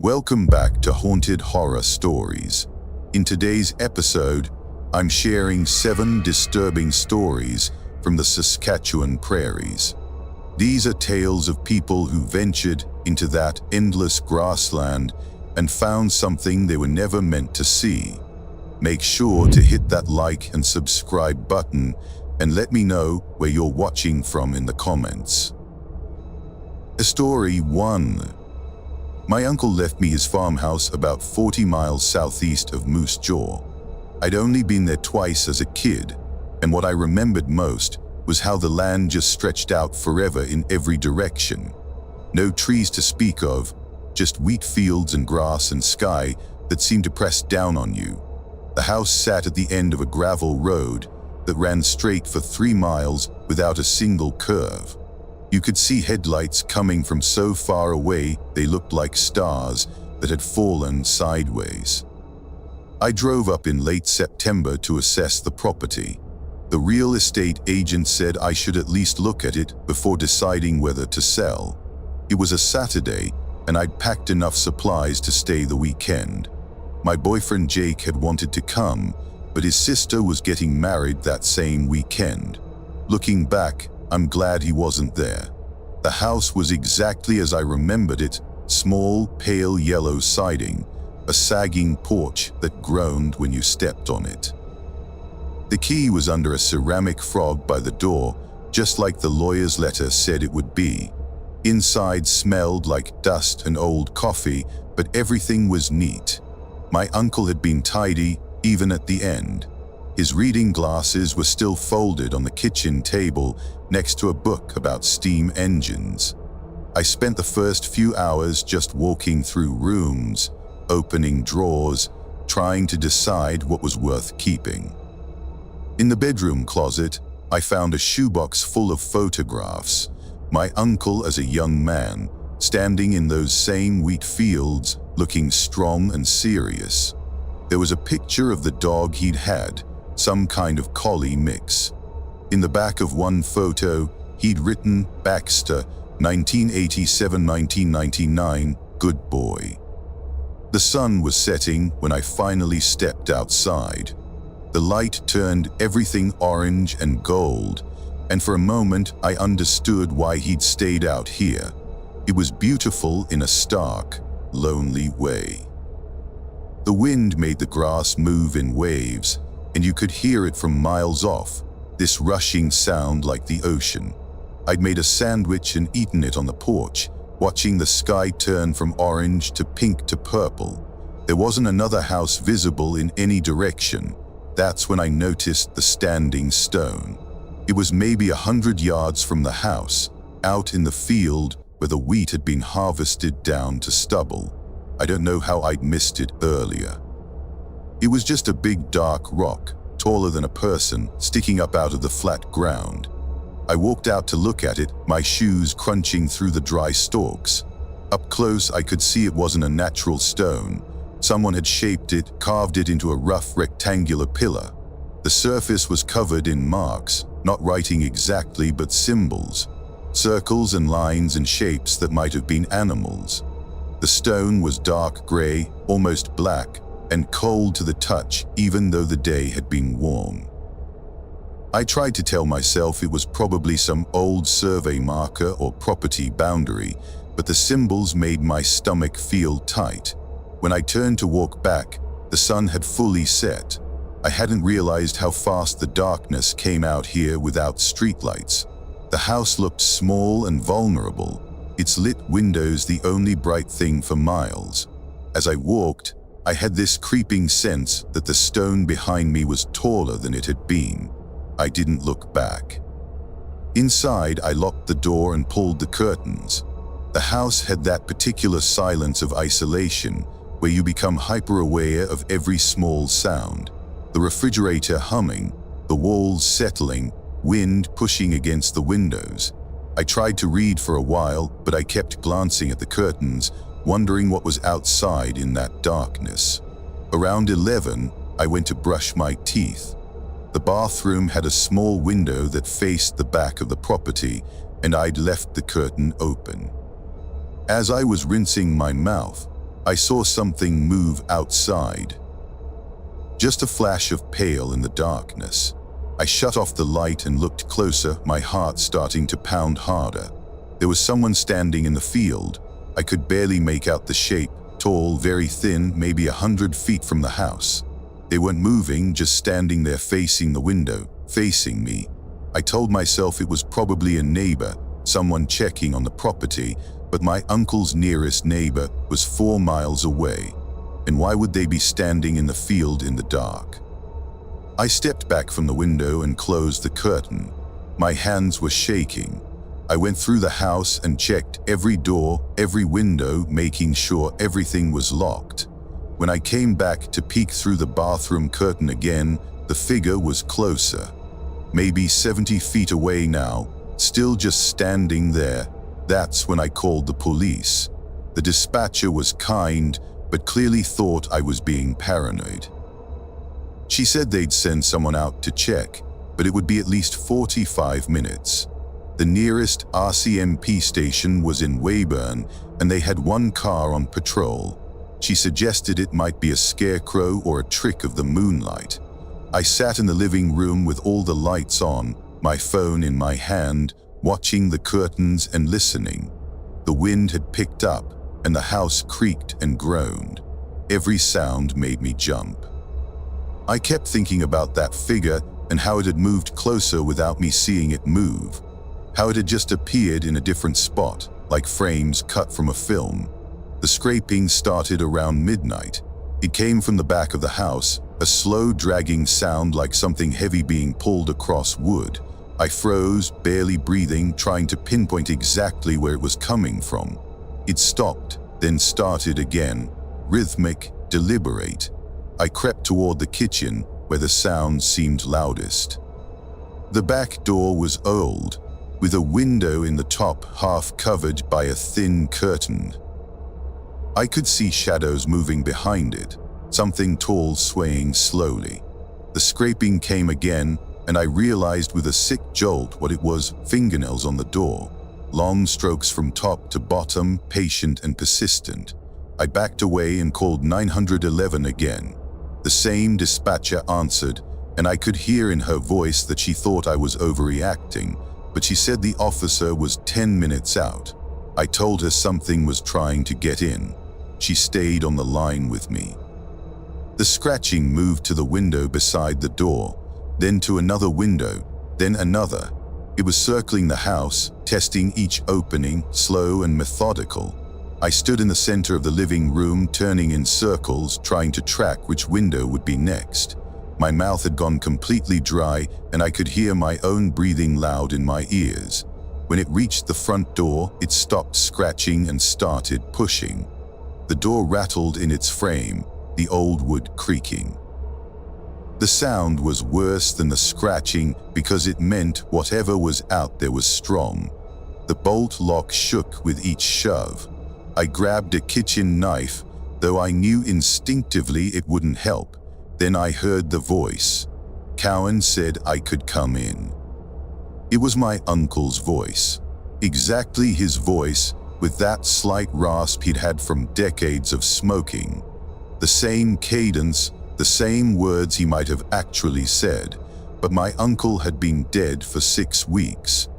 Welcome back to Haunted Horror Stories. In today's episode, I'm sharing 7 disturbing stories from the Saskatchewan Prairies. These are tales of people who ventured into that endless grassland and found something they were never meant to see. Make sure to hit that like and subscribe button and let me know where you're watching from in the comments. Story 1. My uncle left me his farmhouse about 40 miles southeast of Moose Jaw. I'd only been there twice as a kid, and what I remembered most was how the land just stretched out forever in every direction. No trees to speak of, just wheat fields and grass and sky that seemed to press down on you. The house sat at the end of a gravel road that ran straight for 3 miles without a single curve. You could see headlights coming from so far away they looked like stars that had fallen sideways. I drove up in late September to assess the property. The real estate agent said I should at least look at it before deciding whether to sell. It was a Saturday, and I'd packed enough supplies to stay the weekend. My boyfriend Jake had wanted to come, but his sister was getting married that same weekend. Looking back, I'm glad he wasn't there. The house was exactly as I remembered it: small, pale yellow siding, a sagging porch that groaned when you stepped on it. The key was under a ceramic frog by the door, just like the lawyer's letter said it would be. Inside smelled like dust and old coffee, but everything was neat. My uncle had been tidy, even at the end. His reading glasses were still folded on the kitchen table next to a book about steam engines. I spent the first few hours just walking through rooms, opening drawers, trying to decide what was worth keeping. In the bedroom closet, I found a shoebox full of photographs. My uncle as a young man, standing in those same wheat fields, looking strong and serious. There was a picture of the dog he'd had, some kind of collie mix. In the back of one photo, he'd written, "Baxter, 1987-1999, good boy." The sun was setting when I finally stepped outside. The light turned everything orange and gold, and for a moment I understood why he'd stayed out here. It was beautiful in a stark, lonely way. The wind made the grass move in waves, and you could hear it from miles off, this rushing sound like the ocean. I'd made a sandwich and eaten it on the porch, watching the sky turn from orange to pink to purple. There wasn't another house visible in any direction. That's when I noticed the standing stone. It was maybe 100 yards from the house, out in the field where the wheat had been harvested down to stubble. I don't know how I'd missed it earlier. It was just a big dark rock, taller than a person, sticking up out of the flat ground. I walked out to look at it, my shoes crunching through the dry stalks. Up close, I could see it wasn't a natural stone. Someone had shaped it, carved it into a rough rectangular pillar. The surface was covered in marks, not writing exactly, but symbols. Circles and lines and shapes that might have been animals. The stone was dark gray, almost black, and cold to the touch, even though the day had been warm. I tried to tell myself it was probably some old survey marker or property boundary, but the symbols made my stomach feel tight. When I turned to walk back, the sun had fully set. I hadn't realized how fast the darkness came out here without streetlights. The house looked small and vulnerable, its lit windows the only bright thing for miles. As I walked, I had this creeping sense that the stone behind me was taller than it had been. I didn't look back. Inside, I locked the door and pulled the curtains. The house had that particular silence of isolation where you become hyper-aware of every small sound. The refrigerator humming, the walls settling, wind pushing against the windows. I tried to read for a while, but I kept glancing at the curtains, wondering what was outside in that darkness. Around 11, I went to brush my teeth. The bathroom had a small window that faced the back of the property, and I'd left the curtain open. As I was rinsing my mouth, I saw something move outside. Just a flash of pale in the darkness. I shut off the light and looked closer, my heart starting to pound harder. There was someone standing in the field. I could barely make out the shape, tall, very thin, maybe 100 feet from the house. They weren't moving, just standing there facing the window, facing me. I told myself it was probably a neighbor, someone checking on the property, but my uncle's nearest neighbor was 4 miles away. And why would they be standing in the field in the dark? I stepped back from the window and closed the curtain. My hands were shaking. I went through the house and checked every door, every window, making sure everything was locked. When I came back to peek through the bathroom curtain again, the figure was closer. Maybe 70 feet away now, still just standing there. That's when I called the police. The dispatcher was kind, but clearly thought I was being paranoid. She said they'd send someone out to check, but it would be at least 45 minutes. The nearest RCMP station was in Weyburn, and they had 1 car on patrol. She suggested it might be a scarecrow or a trick of the moonlight. I sat in the living room with all the lights on, my phone in my hand, watching the curtains and listening. The wind had picked up, and the house creaked and groaned. Every sound made me jump. I kept thinking about that figure and how it had moved closer without me seeing it move. How it had just appeared in a different spot, like frames cut from a film. The scraping started around midnight. It came from the back of the house, a slow dragging sound like something heavy being pulled across wood. I froze, barely breathing, trying to pinpoint exactly where it was coming from. It stopped, then started again, rhythmic, deliberate. I crept toward the kitchen, where the sound seemed loudest. The back door was old, with a window in the top half covered by a thin curtain. I could see shadows moving behind it, something tall swaying slowly. The scraping came again, and I realized with a sick jolt what it was: fingernails on the door. Long strokes from top to bottom, patient and persistent. I backed away and called 911 again. The same dispatcher answered, and I could hear in her voice that she thought I was overreacting, but she said the officer was 10 minutes out. I told her something was trying to get in. She stayed on the line with me. The scratching moved to the window beside the door, then to another window, then another. It was circling the house, testing each opening, slow and methodical. I stood in the center of the living room, turning in circles, trying to track which window would be next. My mouth had gone completely dry, and I could hear my own breathing loud in my ears. When it reached the front door, it stopped scratching and started pushing. The door rattled in its frame, the old wood creaking. The sound was worse than the scratching because it meant whatever was out there was strong. The bolt lock shook with each shove. I grabbed a kitchen knife, though I knew instinctively it wouldn't help. Then I heard the voice. Cowan said I could come in. It was my uncle's voice. Exactly his voice, with that slight rasp he'd had from decades of smoking. The same cadence, the same words he might have actually said, but my uncle had been dead for 6 weeks.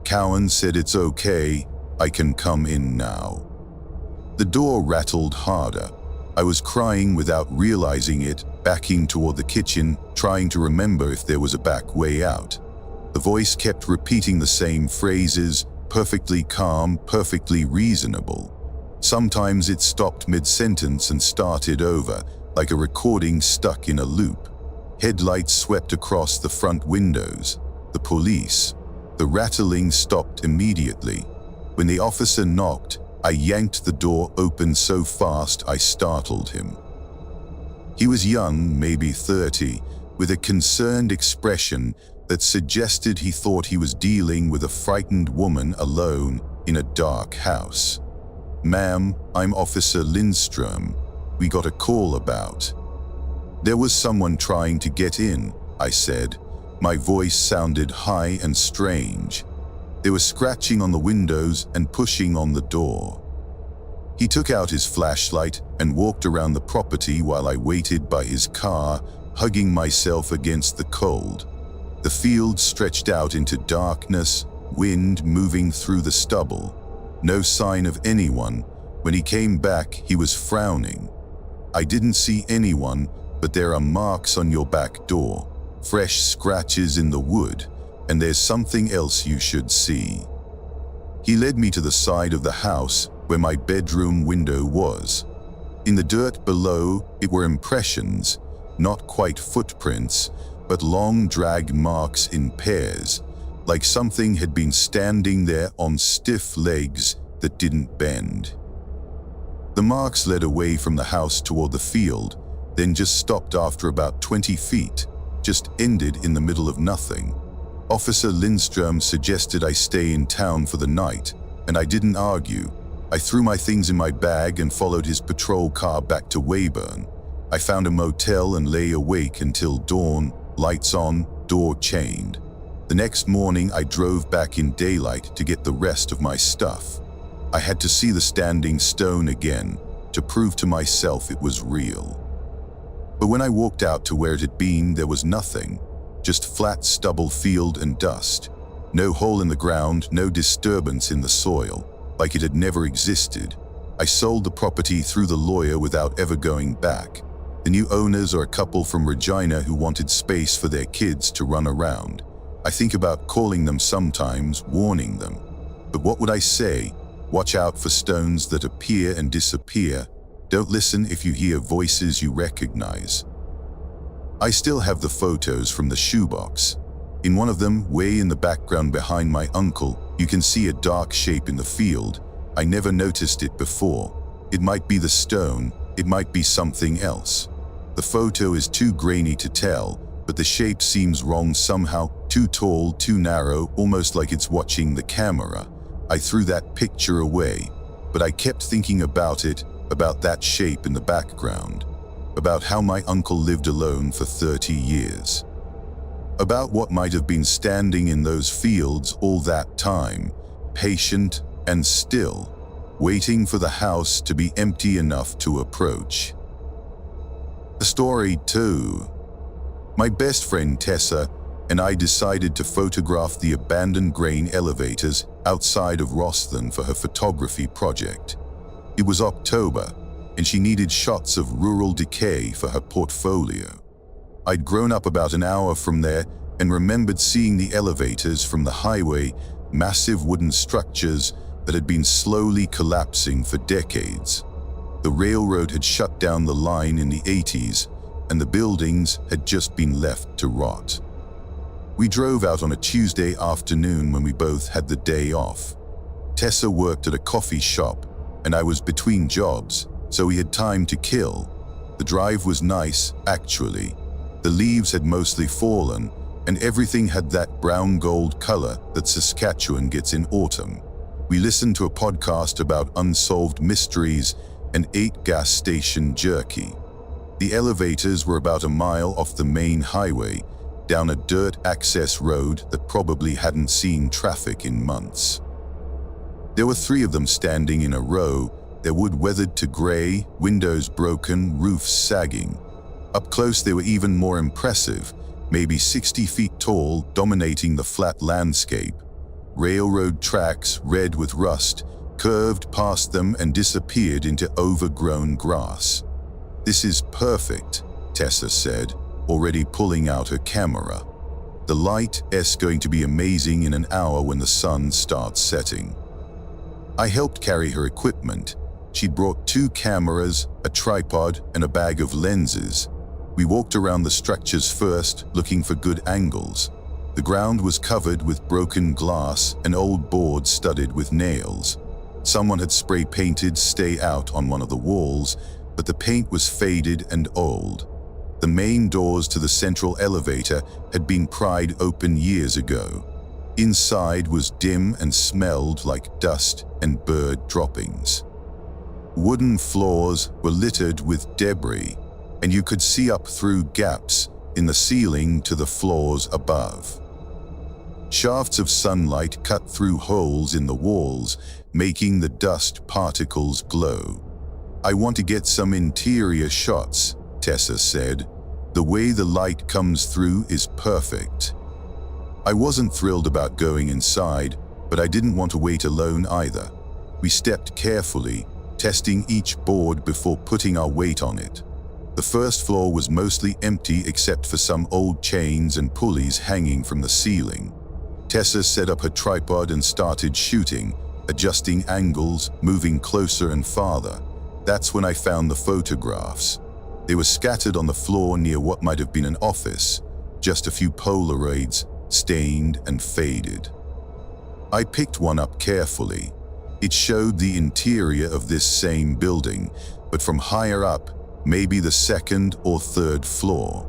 Cowan said, "It's okay, I can come in now." The door rattled harder. I was crying without realizing it, backing toward the kitchen, trying to remember if there was a back way out. The voice kept repeating the same phrases, perfectly calm, perfectly reasonable. Sometimes it stopped mid-sentence and started over, like a recording stuck in a loop. Headlights swept across the front windows. The police. The rattling stopped immediately. When the officer knocked, I yanked the door open so fast I startled him. He was young, maybe 30, with a concerned expression that suggested he thought he was dealing with a frightened woman alone in a dark house. "Ma'am, I'm Officer Lindstrom. We got a call about." "There was someone trying to get in," I said. My voice sounded high and strange. They were scratching on the windows and pushing on the door. He took out his flashlight and walked around the property while I waited by his car, hugging myself against the cold. The field stretched out into darkness, wind moving through the stubble. No sign of anyone. When he came back, he was frowning. "I didn't see anyone, but there are marks on your back door, fresh scratches in the wood, and there's something else you should see." He led me to the side of the house where my bedroom window was. In the dirt below, it were impressions, not quite footprints, but long drag marks in pairs, like something had been standing there on stiff legs that didn't bend. The marks led away from the house toward the field, then just stopped after about 20 feet, just ended in the middle of nothing. Officer Lindstrom suggested I stay in town for the night, and I didn't argue. I threw my things in my bag and followed his patrol car back to Weyburn. I found a motel and lay awake until dawn, lights on, door chained. The next morning I drove back in daylight to get the rest of my stuff. I had to see the standing stone again to prove to myself it was real. But when I walked out to where it had been, there was nothing, just flat stubble field and dust. No hole in the ground, no disturbance in the soil, like it had never existed. I sold the property through the lawyer without ever going back. The new owners are a couple from Regina who wanted space for their kids to run around. I think about calling them sometimes, warning them. But what would I say? Watch out for stones that appear and disappear. Don't listen if you hear voices you recognize. I still have the photos from the shoebox. In one of them, way in the background behind my uncle, you can see a dark shape in the field. I never noticed it before. It might be the stone, it might be something else. The photo is too grainy to tell, but the shape seems wrong somehow, too tall, too narrow, almost like it's watching the camera. I threw that picture away, but I kept thinking about it, about that shape in the background, about how my uncle lived alone for 30 years, about what might have been standing in those fields all that time, patient and still, waiting for the house to be empty enough to approach. The story 2. My best friend Tessa and I decided to photograph the abandoned grain elevators outside of Rosslyn for her photography project. It was October, and she needed shots of rural decay for her portfolio. I'd grown up about an hour from there and remembered seeing the elevators from the highway, massive wooden structures that had been slowly collapsing for decades. The railroad had shut down the line in the 80s, and the buildings had just been left to rot. We drove out on a Tuesday afternoon when we both had the day off. Tessa worked at a coffee shop, and I was between jobs, so we had time to kill. The drive was nice, actually. The leaves had mostly fallen, and everything had that brown-gold color that Saskatchewan gets in autumn. We listened to a podcast about unsolved mysteries and ate gas station jerky. The elevators were about a mile off the main highway, down a dirt access road that probably hadn't seen traffic in months. There were 3 of them standing in a row, their wood weathered to gray, windows broken, roofs sagging. Up close they were even more impressive, maybe 60 feet tall, dominating the flat landscape. Railroad tracks, red with rust, curved past them and disappeared into overgrown grass. "This is perfect," Tessa said, already pulling out her camera. "The light is going to be amazing in an hour when the sun starts setting." I helped carry her equipment. She brought 2 cameras, a tripod, and a bag of lenses. We walked around the structures first, looking for good angles. The ground was covered with broken glass and old boards studded with nails. Someone had spray painted "Stay Out" on one of the walls, but the paint was faded and old. The main doors to the central elevator had been pried open years ago. Inside was dim and smelled like dust and bird droppings. Wooden floors were littered with debris, and you could see up through gaps in the ceiling to the floors above. Shafts of sunlight cut through holes in the walls, making the dust particles glow. "I want to get some interior shots," Tessa said. "The way the light comes through is perfect." I wasn't thrilled about going inside, but I didn't want to wait alone either. We stepped carefully, testing each board before putting our weight on it. The first floor was mostly empty except for some old chains and pulleys hanging from the ceiling. Tessa set up her tripod and started shooting, adjusting angles, moving closer and farther. That's when I found the photographs. They were scattered on the floor near what might have been an office, just a few Polaroids, stained and faded. I picked one up carefully. It showed the interior of this same building, but from higher up, maybe the second or third floor.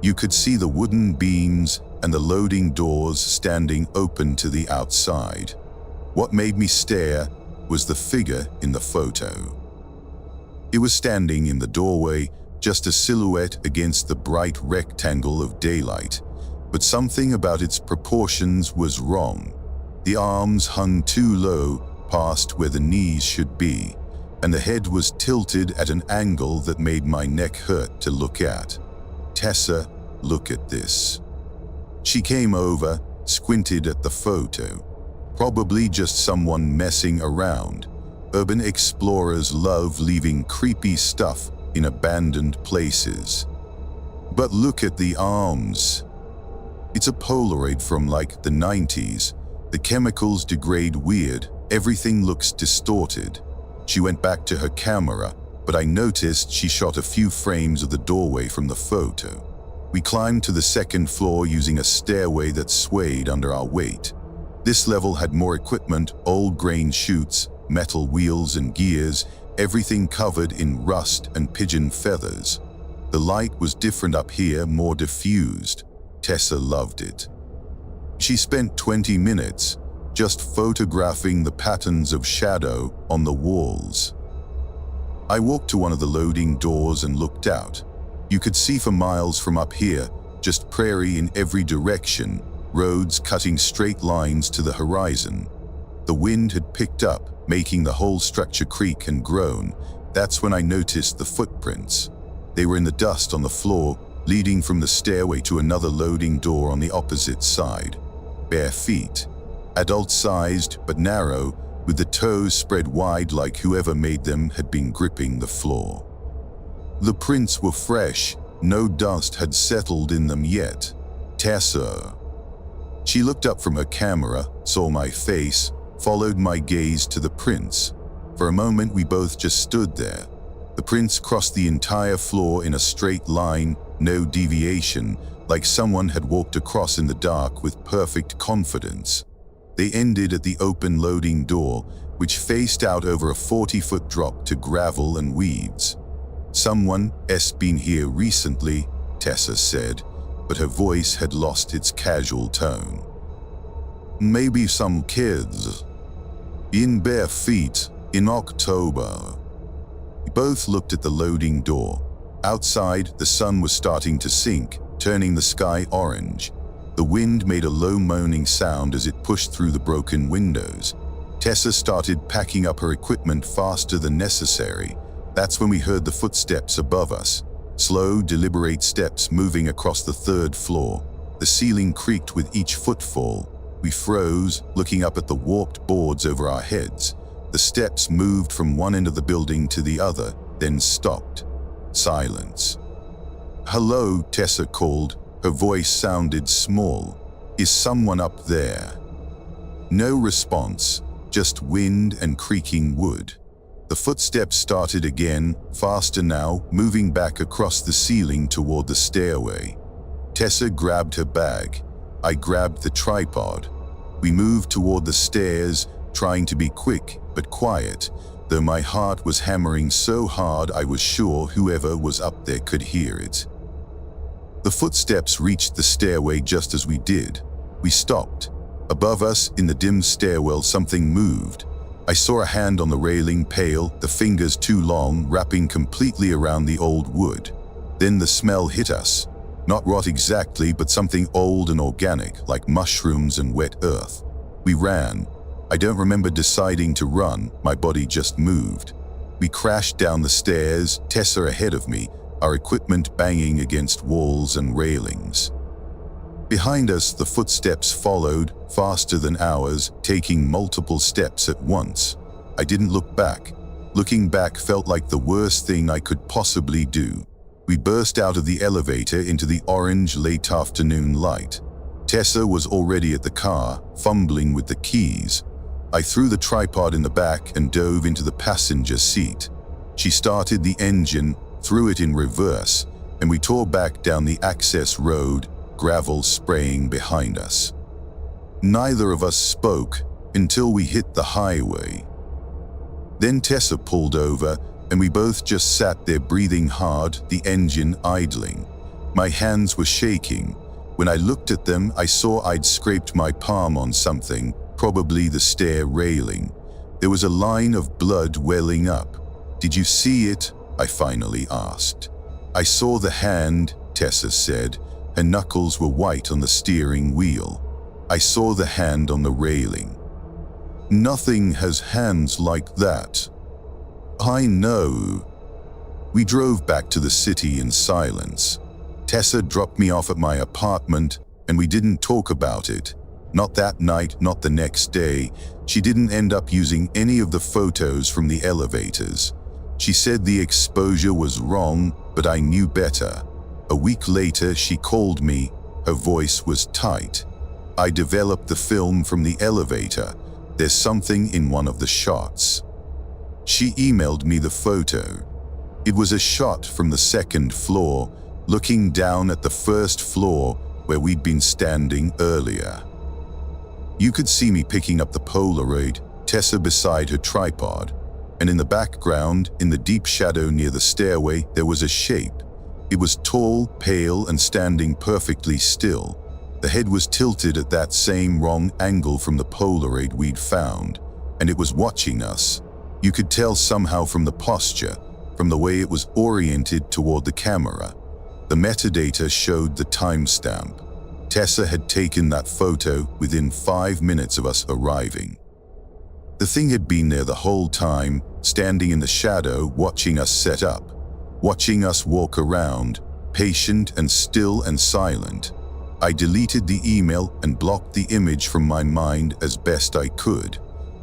You could see the wooden beams and the loading doors standing open to the outside. What made me stare was the figure in the photo. It was standing in the doorway, just a silhouette against the bright rectangle of daylight, but something about its proportions was wrong. The arms hung too low, past where the knees should be, and the head was tilted at an angle that made my neck hurt to look at. "Tessa, look at this." She came over, squinted at the photo. Probably just someone messing around. Urban explorers love leaving creepy stuff in abandoned places. But look at the arms. It's a Polaroid from like the 90s. The chemicals degrade weird, everything looks distorted. She went back to her camera, but I noticed she shot a few frames of the doorway from the photo. We climbed to the second floor using a stairway that swayed under our weight. This level had more equipment, old grain chutes, metal wheels and gears, everything covered in rust and pigeon feathers. The light was different up here, more diffused. Tessa loved it. She spent 20 minutes just photographing the patterns of shadow on the walls. I walked to one of the loading doors and looked out. You could see for miles from up here, just prairie in every direction, roads cutting straight lines to the horizon. The wind had picked up, making the whole structure creak and groan. That's when I noticed the footprints. They were in the dust on the floor, leading from the stairway to another loading door on the opposite side. Bare feet, adult-sized but narrow, with the toes spread wide like whoever made them had been gripping the floor. The prints were fresh, no dust had settled in them yet. "Tessa." She looked up from her camera, saw my face, followed my gaze to the prints. For a moment we both just stood there. The prints crossed the entire floor in a straight line, no deviation, like someone had walked across in the dark with perfect confidence. They ended at the open loading door, which faced out over a 40-foot drop to gravel and weeds. "Someone's been here recently," Tessa said, but her voice had lost its casual tone. "Maybe some kids. In bare feet, in October." We both looked at the loading door. Outside, the sun was starting to sink, turning the sky orange. The wind made a low moaning sound as it pushed through the broken windows. Tessa started packing up her equipment faster than necessary. That's when we heard the footsteps above us. Slow, deliberate steps moving across the third floor. The ceiling creaked with each footfall. We froze, looking up at the warped boards over our heads. The steps moved from one end of the building to the other, then stopped. Silence. "Hello," Tessa called. Her voice sounded small. "Is someone up there?" No response, just wind and creaking wood. The footsteps started again, faster now, moving back across the ceiling toward the stairway. Tessa grabbed her bag. I grabbed the tripod. We moved toward the stairs, trying to be quick but quiet, though my heart was hammering so hard I was sure whoever was up there could hear it. The footsteps reached the stairway just as we did. We stopped. Above us, in the dim stairwell, something moved. I saw a hand on the railing, pale, the fingers too long, wrapping completely around the old wood. Then the smell hit us. Not rot exactly, but something old and organic, like mushrooms and wet earth. We ran. I don't remember deciding to run, my body just moved. We crashed down the stairs, Tessa ahead of me, our equipment banging against walls and railings. Behind us, the footsteps followed, faster than ours, taking multiple steps at once. I didn't look back. Looking back felt like the worst thing I could possibly do. We burst out of the elevator into the orange late afternoon light. Tessa was already at the car, fumbling with the keys. I threw the tripod in the back and dove into the passenger seat. She started the engine, threw it in reverse, and we tore back down the access road, gravel spraying behind us. Neither of us spoke until we hit the highway. Then Tessa pulled over, and we both just sat there breathing hard, the engine idling. My hands were shaking. When I looked at them, I saw I'd scraped my palm on something, probably the stair railing. There was a line of blood welling up. "Did you see it?" I finally asked. "I saw the hand," Tessa said. Her knuckles were white on the steering wheel. "I saw the hand on the railing." "Nothing has hands like that." "I know." We drove back to the city in silence. Tessa dropped me off at my apartment, and we didn't talk about it. Not that night, not the next day. She didn't end up using any of the photos from the elevators. She said the exposure was wrong, but I knew better. A week later, she called me. Her voice was tight. "I developed the film from the elevator. There's something in one of the shots." She emailed me the photo. It was a shot from the second floor, looking down at the first floor where we'd been standing earlier. You could see me picking up the Polaroid, Tessa beside her tripod, and in the background, in the deep shadow near the stairway, there was a shape. It was tall, pale, and standing perfectly still. The head was tilted at that same wrong angle from the Polaroid we'd found, and it was watching us. You could tell somehow from the posture, from the way it was oriented toward the camera. The metadata showed the timestamp. Tessa had taken that photo within 5 minutes of us arriving. The thing had been there the whole time, standing in the shadow, watching us set up, watching us walk around, patient and still and silent. I deleted the email and blocked the image from my mind as best I could.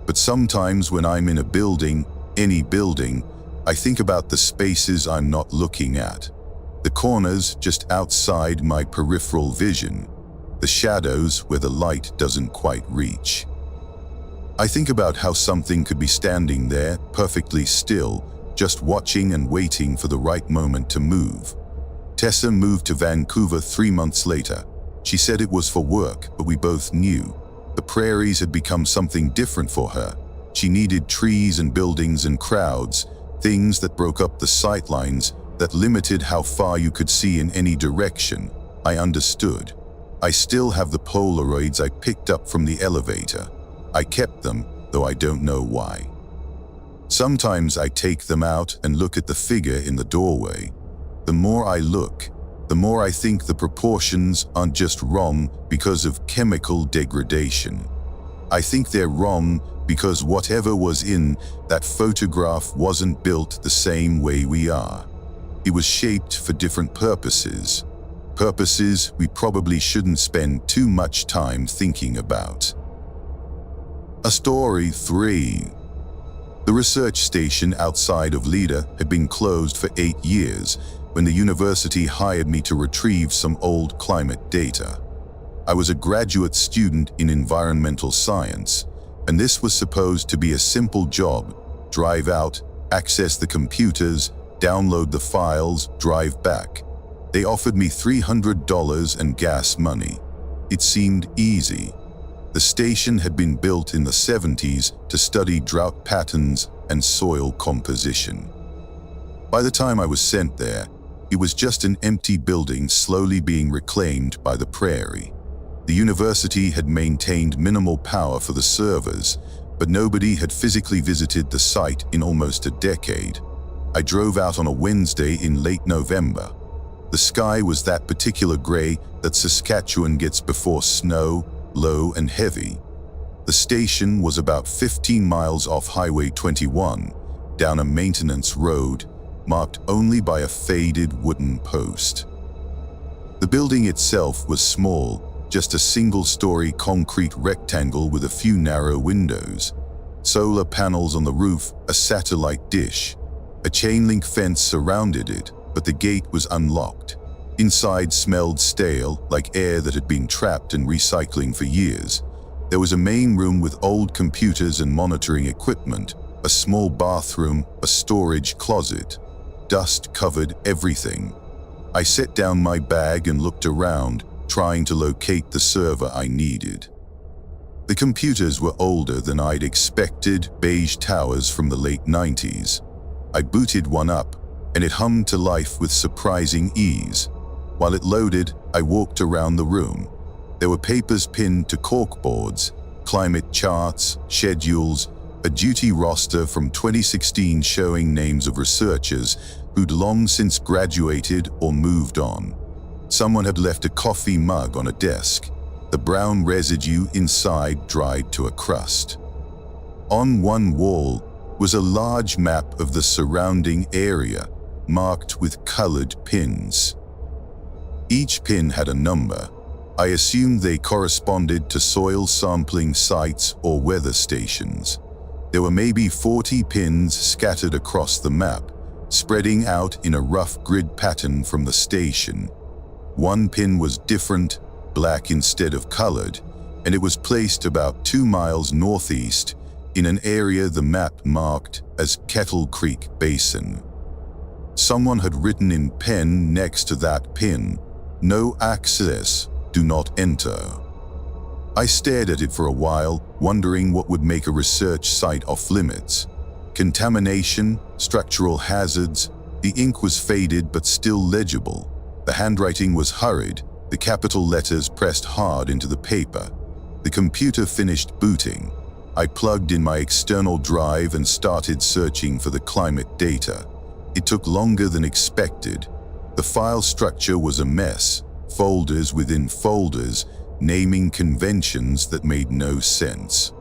But sometimes when I'm in a building, any building, I think about the spaces I'm not looking at. The corners just outside my peripheral vision. The shadows where the light doesn't quite reach. I think about how something could be standing there, perfectly still, just watching and waiting for the right moment to move. Tessa moved to Vancouver 3 months later. She said it was for work, but we both knew. The prairies had become something different for her. She needed trees and buildings and crowds, things that broke up the sightlines, that limited how far you could see in any direction. I understood. I still have the Polaroids I picked up from the elevator. I kept them, though I don't know why. Sometimes I take them out and look at the figure in the doorway. The more I look, the more I think the proportions aren't just wrong because of chemical degradation. I think they're wrong because whatever was in that photograph wasn't built the same way we are. It was shaped for different purposes. Purposes we probably shouldn't spend too much time thinking about. A story 3. The research station outside of Lida had been closed for 8 years when the university hired me to retrieve some old climate data. I was a graduate student in environmental science, and this was supposed to be a simple job: drive out, access the computers, download the files, drive back. They offered me $300 and gas money. It seemed easy. The station had been built in the 70s to study drought patterns and soil composition. By the time I was sent there, it was just an empty building slowly being reclaimed by the prairie. The university had maintained minimal power for the servers, but nobody had physically visited the site in almost a decade. I drove out on a Wednesday in late November. The sky was that particular gray that Saskatchewan gets before snow, low and heavy. The station was about 15 miles off Highway 21, down a maintenance road, marked only by a faded wooden post. The building itself was small, just a single-story concrete rectangle with a few narrow windows, solar panels on the roof, a satellite dish. A chain-link fence surrounded it, but the gate was unlocked. Inside smelled stale, like air that had been trapped in recycling for years. There was a main room with old computers and monitoring equipment, a small bathroom, a storage closet. Dust covered everything. I set down my bag and looked around, trying to locate the server I needed. The computers were older than I'd expected, beige towers from the late 90s. I booted one up, and it hummed to life with surprising ease. While it loaded, I walked around the room. There were papers pinned to corkboards, climate charts, schedules, a duty roster from 2016 showing names of researchers who'd long since graduated or moved on. Someone had left a coffee mug on a desk, the brown residue inside dried to a crust. On one wall was a large map of the surrounding area, marked with colored pins. Each pin had a number. I assumed they corresponded to soil sampling sites or weather stations. There were maybe 40 pins scattered across the map, spreading out in a rough grid pattern from the station. One pin was different, black instead of colored, and it was placed about 2 miles northeast in an area the map marked as Kettle Creek Basin. Someone had written in pen next to that pin, "No access, do not enter." I stared at it for a while, wondering what would make a research site off limits. Contamination, structural hazards. The ink was faded but still legible. The handwriting was hurried, the capital letters pressed hard into the paper. The computer finished booting. I plugged in my external drive and started searching for the climate data. It took longer than expected. The file structure was a mess, folders within folders, naming conventions that made no sense.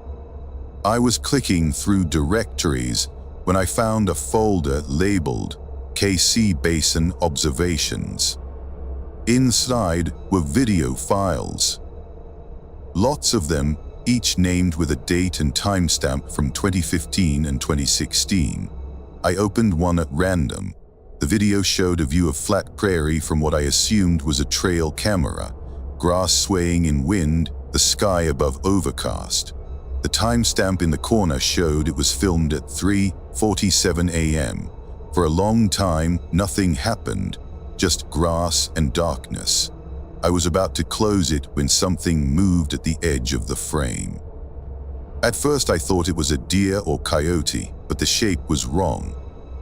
I was clicking through directories when I found a folder labeled KC Basin Observations. Inside were video files. Lots of them, each named with a date and timestamp from 2015 and 2016. I opened one at random. The video showed a view of flat prairie from what I assumed was a trail camera, grass swaying in wind, the sky above overcast. The timestamp in the corner showed it was filmed at 3:47 a.m. For a long time, nothing happened, just grass and darkness. I was about to close it when something moved at the edge of the frame. At first I thought it was a deer or coyote, but the shape was wrong.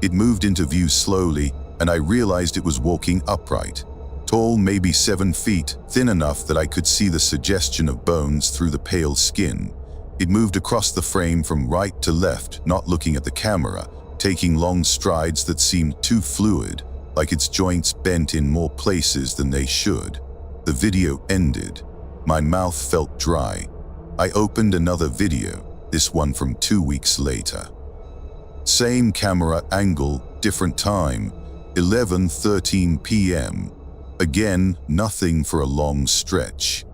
It moved into view slowly, and I realized it was walking upright. Tall, maybe 7 feet, thin enough that I could see the suggestion of bones through the pale skin. It moved across the frame from right to left, not looking at the camera, taking long strides that seemed too fluid, like its joints bent in more places than they should. The video ended. My mouth felt dry. I opened another video, this one from 2 weeks later. Same camera angle, different time, 11:13 p.m. Again, nothing for a long stretch.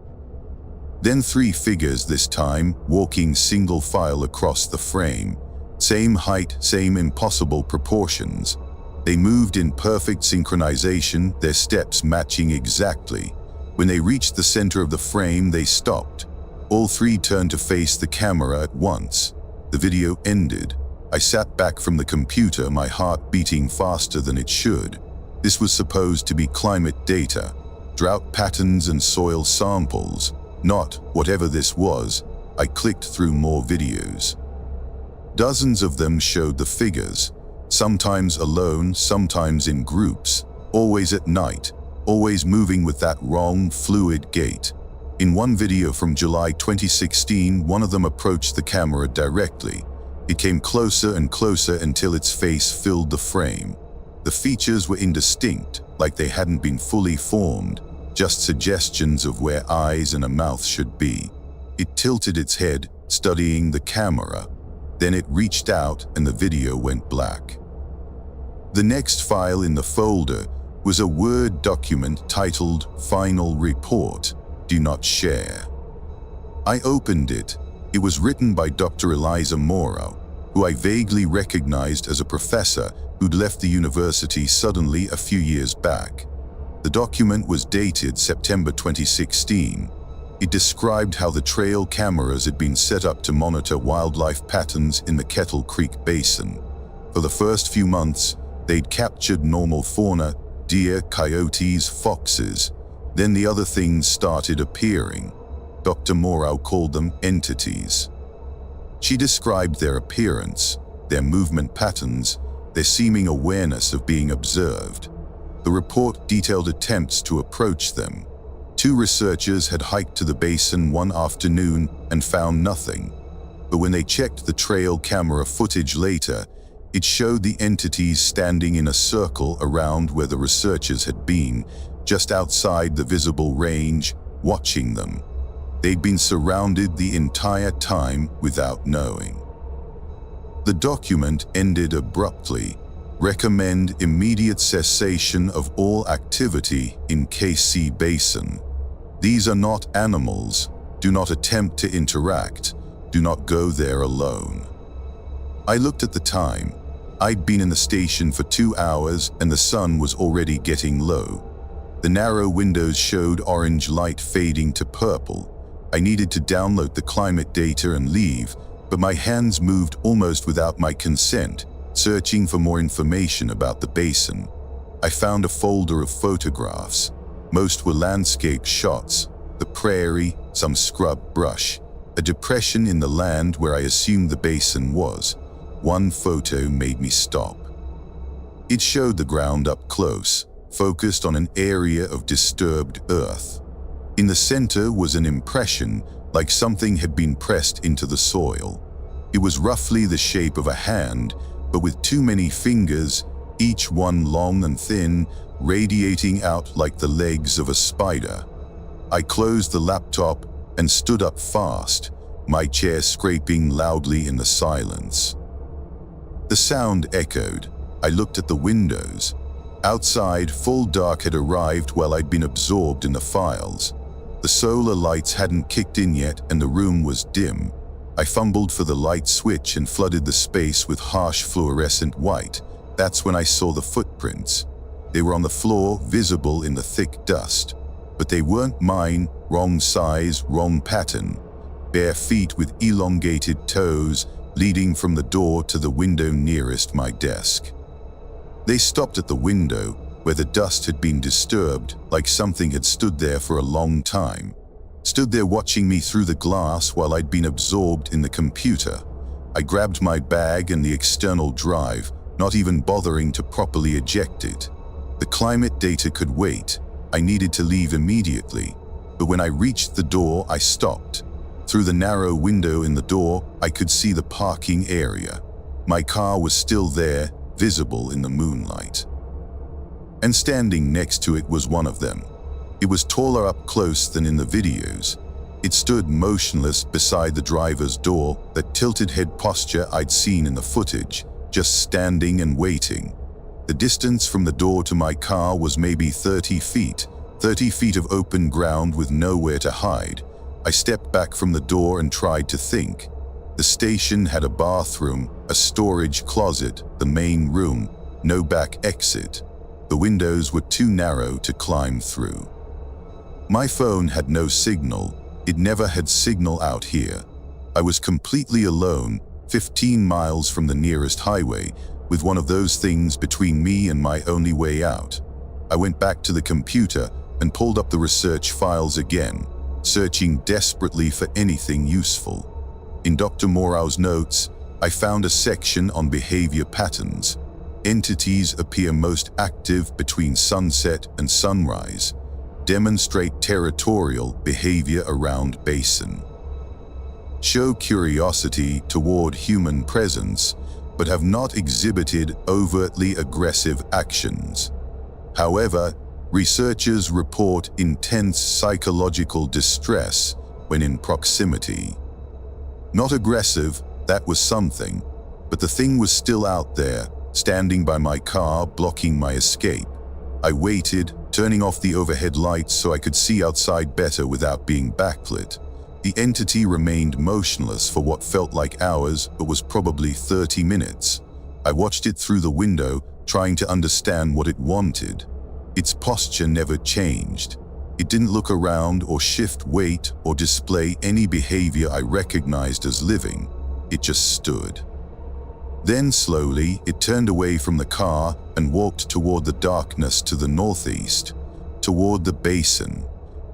Then 3 figures this time, walking single file across the frame. Same height, same impossible proportions. They moved in perfect synchronization, their steps matching exactly. When they reached the center of the frame, they stopped. All 3 turned to face the camera at once. The video ended. I sat back from the computer, my heart beating faster than it should. This was supposed to be climate data, drought patterns and soil samples, not whatever this was. I clicked through more videos. Dozens of them showed the figures, sometimes alone, sometimes in groups, always at night, always moving with that wrong, fluid gait. In one video from July 2016, one of them approached the camera directly. It came closer and closer until its face filled the frame. The features were indistinct, like they hadn't been fully formed, just suggestions of where eyes and a mouth should be. It tilted its head, studying the camera. Then it reached out and the video went black. The next file in the folder was a Word document titled Final Report, Do Not Share. I opened it. It was written by Dr. Eliza Morrow, who I vaguely recognized as a professor who'd left the university suddenly a few years back. The document was dated September 2016. It described how the trail cameras had been set up to monitor wildlife patterns in the Kettle Creek Basin. For the first few months, they'd captured normal fauna, deer, coyotes, foxes. Then the other things started appearing. Dr. Morrow called them entities. She described their appearance, their movement patterns, their seeming awareness of being observed. The report detailed attempts to approach them. 2 researchers had hiked to the basin one afternoon and found nothing. But when they checked the trail camera footage later, it showed the entities standing in a circle around where the researchers had been, just outside the visible range, watching them. They'd been surrounded the entire time without knowing. The document ended abruptly. Recommend immediate cessation of all activity in KC Basin. These are not animals. Do not attempt to interact. Do not go there alone. I looked at the time. I'd been in the station for 2 hours and the sun was already getting low. The narrow windows showed orange light fading to purple. I needed to download the climate data and leave, but my hands moved almost without my consent, searching for more information about the basin. I found a folder of photographs. Most were landscape shots, the prairie, some scrub brush, a depression in the land where I assumed the basin was. One photo made me stop. It showed the ground up close, focused on an area of disturbed earth. In the center was an impression, like something had been pressed into the soil. It was roughly the shape of a hand, but with too many fingers, each one long and thin, radiating out like the legs of a spider. I closed the laptop and stood up fast, my chair scraping loudly in the silence. The sound echoed. I looked at the windows. Outside, full dark had arrived while I'd been absorbed in the files. The solar lights hadn't kicked in yet and the room was dim. I fumbled for the light switch and flooded the space with harsh fluorescent white. That's when I saw the footprints. They were on the floor, visible in the thick dust. But they weren't mine, wrong size, wrong pattern. Bare feet with elongated toes, leading from the door to the window nearest my desk. They stopped at the window, where the dust had been disturbed, like something had stood there for a long time. Stood there watching me through the glass while I'd been absorbed in the computer. I grabbed my bag and the external drive, not even bothering to properly eject it. The climate data could wait. I needed to leave immediately. But when I reached the door, I stopped. Through the narrow window in the door, I could see the parking area. My car was still there, visible in the moonlight. And standing next to it was one of them. It was taller up close than in the videos. It stood motionless beside the driver's door, that tilted head posture I'd seen in the footage, just standing and waiting. The distance from the door to my car was maybe 30 feet, 30 feet of open ground with nowhere to hide. I stepped back from the door and tried to think. The station had a bathroom, a storage closet, the main room, no back exit. The windows were too narrow to climb through. My phone had no signal. It never had signal out here. I was completely alone, 15 miles from the nearest highway, with one of those things between me and my only way out. I went back to the computer and pulled up the research files again, searching desperately for anything useful. In Dr. Morrow's notes, I found a section on behavior patterns. Entities appear most active between sunset and sunrise. Demonstrate territorial behavior around basin. Show curiosity toward human presence. but have not exhibited overtly aggressive actions. However, researchers report intense psychological distress when in proximity. Not aggressive, that was something, but the thing was still out there, standing by my car, blocking my escape. I waited, turning off the overhead lights so I could see outside better without being backlit. The entity remained motionless for what felt like hours, but was probably 30 minutes. I watched it through the window, trying to understand what it wanted. Its posture never changed. It didn't look around or shift weight or display any behavior I recognized as living. It just stood. Then slowly, it turned away from the car and walked toward the darkness to the northeast, toward the basin.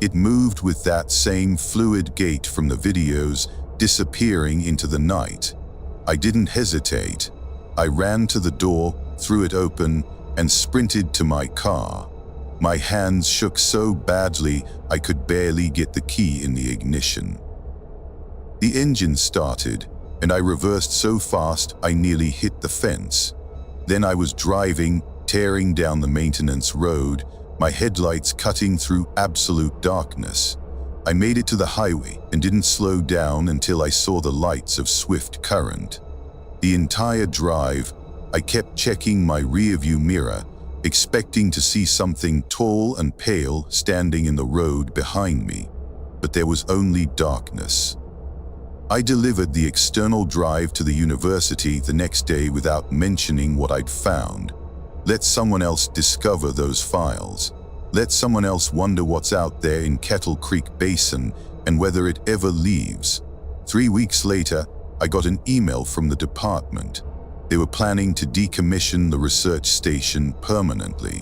It moved with that same fluid gait from the videos, disappearing into the night. I didn't hesitate. I ran to the door, threw it open, and sprinted to my car. My hands shook so badly I could barely get the key in the ignition. The engine started, and I reversed so fast I nearly hit the fence. Then I was driving, tearing down the maintenance road, my headlights cutting through absolute darkness. I made it to the highway and didn't slow down until I saw the lights of swift current. The entire drive, I kept checking my rearview mirror, expecting to see something tall and pale standing in the road behind me, but there was only darkness. I delivered the external drive to the university the next day without mentioning what I'd found. Let someone else discover those files. Let someone else wonder what's out there in Kettle Creek Basin and whether it ever leaves. 3 weeks later, I got an email from the department. They were planning to decommission the research station permanently.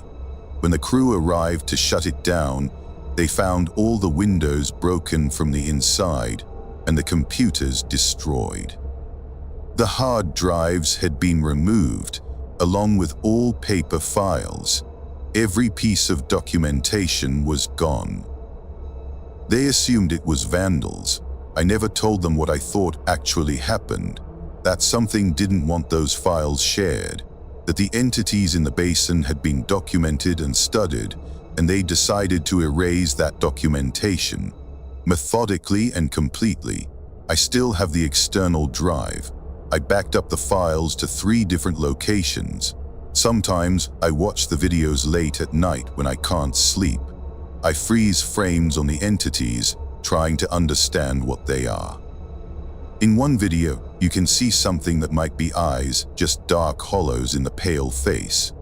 When the crew arrived to shut it down, they found all the windows broken from the inside and the computers destroyed. The hard drives had been removed, along with all paper files. Every piece of documentation was gone. They assumed it was vandals. I never told them what I thought actually happened, that something didn't want those files shared, that the entities in the basin had been documented and studied, and they decided to erase that documentation. Methodically and completely. I still have the external drive. I backed up the files to 3 different locations. Sometimes I watch the videos late at night when I can't sleep. I freeze frames on the entities, trying to understand what they are. In one video, you can see something that might be eyes, just dark hollows in the pale face.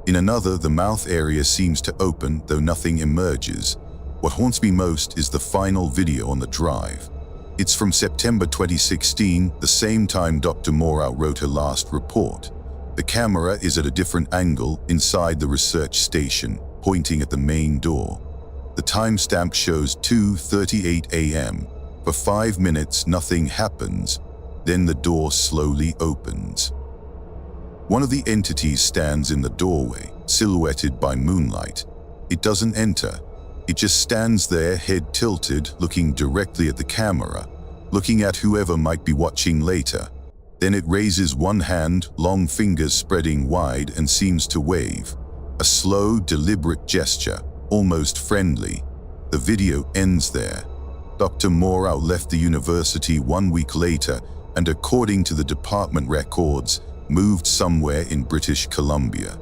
In another, the mouth area seems to open, though nothing emerges. What haunts me most is the final video on the drive. It's from September 2016, the same time Dr. Morau wrote her last report. The camera is at a different angle inside the research station, pointing at the main door. The timestamp shows 2:38 a.m. For 5 minutes, nothing happens. Then the door slowly opens. One of the entities stands in the doorway, silhouetted by moonlight. It doesn't enter. It just stands there, head tilted, looking directly at the camera, looking at whoever might be watching later. Then it raises one hand, long fingers spreading wide, and seems to wave. A slow, deliberate gesture, almost friendly. The video ends there. Dr. Morau left the university 1 week later and, according to the department records, moved somewhere in British Columbia.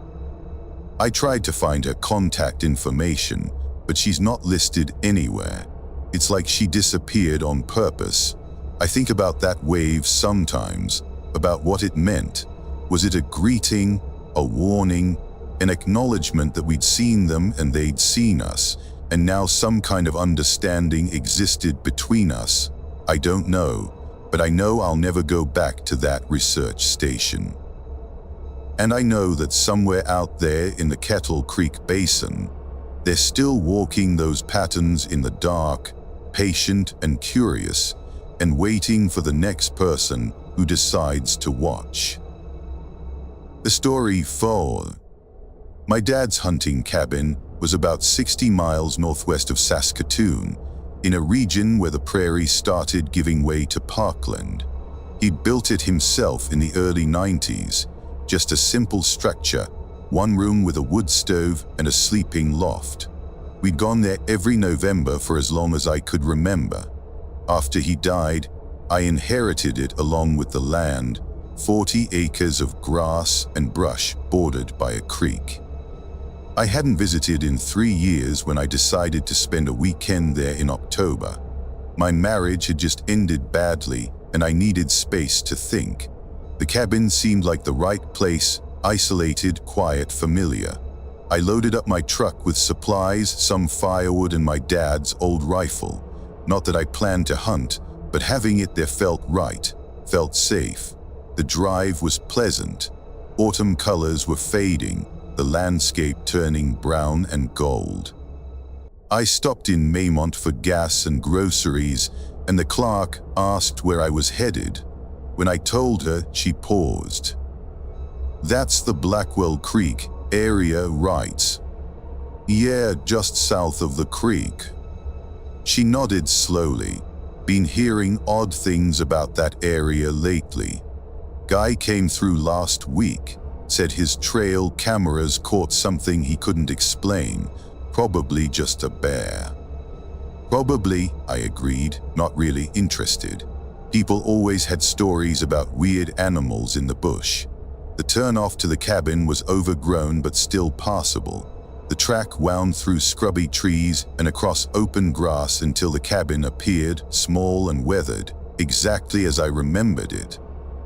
I tried to find her contact information, but she's not listed anywhere. It's like she disappeared on purpose. I think about that wave sometimes, about what it meant. Was it a greeting, a warning, an acknowledgement that we'd seen them and they'd seen us, and now some kind of understanding existed between us? I don't know, but I know I'll never go back to that research station. And I know that somewhere out there in the Kettle Creek Basin, they're still walking those patterns in the dark, patient and curious, and waiting for the next person who decides to watch. The story 4. My dad's hunting cabin was about 60 miles northwest of Saskatoon, in a region where the prairie started giving way to parkland. He'd built it himself in the early 90s, just a simple structure, one room with a wood stove and a sleeping loft. We'd gone there every November for as long as I could remember. After he died, I inherited it along with the land, 40 acres of grass and brush bordered by a creek. I hadn't visited in 3 years when I decided to spend a weekend there in October. My marriage had just ended badly, and I needed space to think. The cabin seemed like the right place, isolated, quiet, familiar. I loaded up my truck with supplies, some firewood and my dad's old rifle. Not that I planned to hunt, but having it there felt right, felt safe. The drive was pleasant. Autumn colors were fading, the landscape turning brown and gold. I stopped in Maymont for gas and groceries, and the clerk asked where I was headed. When I told her, she paused. "That's the Blackwell Creek area, right?" "Yeah, just south of the creek." She nodded slowly. "Been hearing odd things about that area lately. Guy came through last week, said his trail cameras caught something he couldn't explain, probably just a bear." "Probably," I agreed, not really interested. People always had stories about weird animals in the bush. The turnoff to the cabin was overgrown but still passable. The track wound through scrubby trees and across open grass until the cabin appeared, small and weathered, exactly as I remembered it.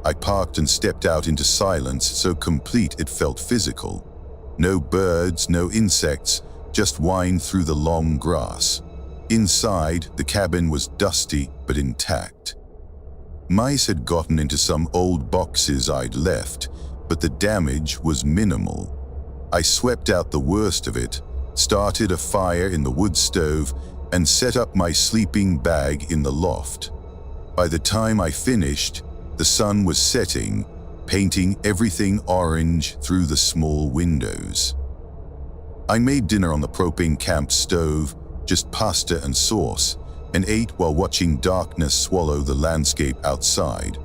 I parked and stepped out into silence so complete it felt physical. No birds, no insects, just wind through the long grass. Inside, the cabin was dusty but intact. Mice had gotten into some old boxes I'd left, but the damage was minimal. I swept out the worst of it, started a fire in the wood stove, and set up my sleeping bag in the loft. By the time I finished, the sun was setting, painting everything orange through the small windows. I made dinner on the propane camp stove, just pasta and sauce, and ate while watching darkness swallow the landscape outside.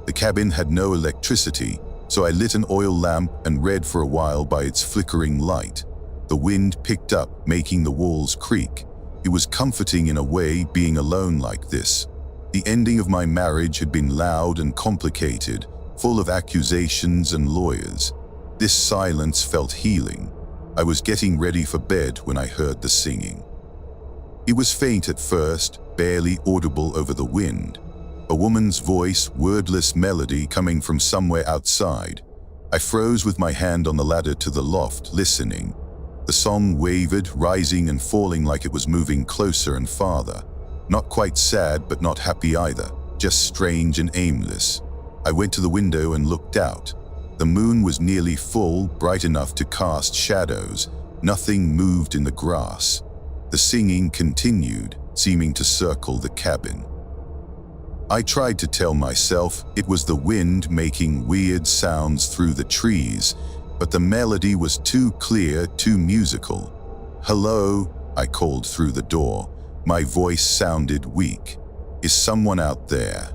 The cabin had no electricity, so I lit an oil lamp and read for a while by its flickering light. The wind picked up, making the walls creak. It was comforting in a way being alone like this. The ending of my marriage had been loud and complicated, full of accusations and lawyers. This silence felt healing. I was getting ready for bed when I heard the singing. It was faint at first, barely audible over the wind. A woman's voice, wordless melody coming from somewhere outside. I froze with my hand on the ladder to the loft, listening. The song wavered, rising and falling like it was moving closer and farther. Not quite sad, but not happy either, just strange and aimless. I went to the window and looked out. The moon was nearly full, bright enough to cast shadows. Nothing moved in the grass. The singing continued, seeming to circle the cabin. I tried to tell myself it was the wind making weird sounds through the trees, but the melody was too clear, too musical. "Hello," I called through the door. My voice sounded weak. "Is someone out there?"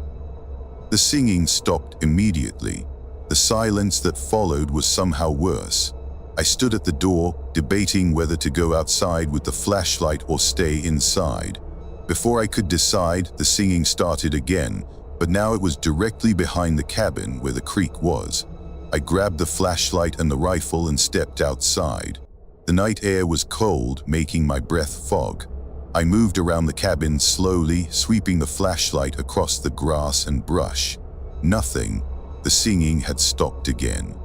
The singing stopped immediately. The silence that followed was somehow worse. I stood at the door, debating whether to go outside with the flashlight or stay inside. Before I could decide, the singing started again, but now it was directly behind the cabin where the creek was. I grabbed the flashlight and the rifle and stepped outside. The night air was cold, making my breath fog. I moved around the cabin slowly, sweeping the flashlight across the grass and brush. Nothing. The singing had stopped again.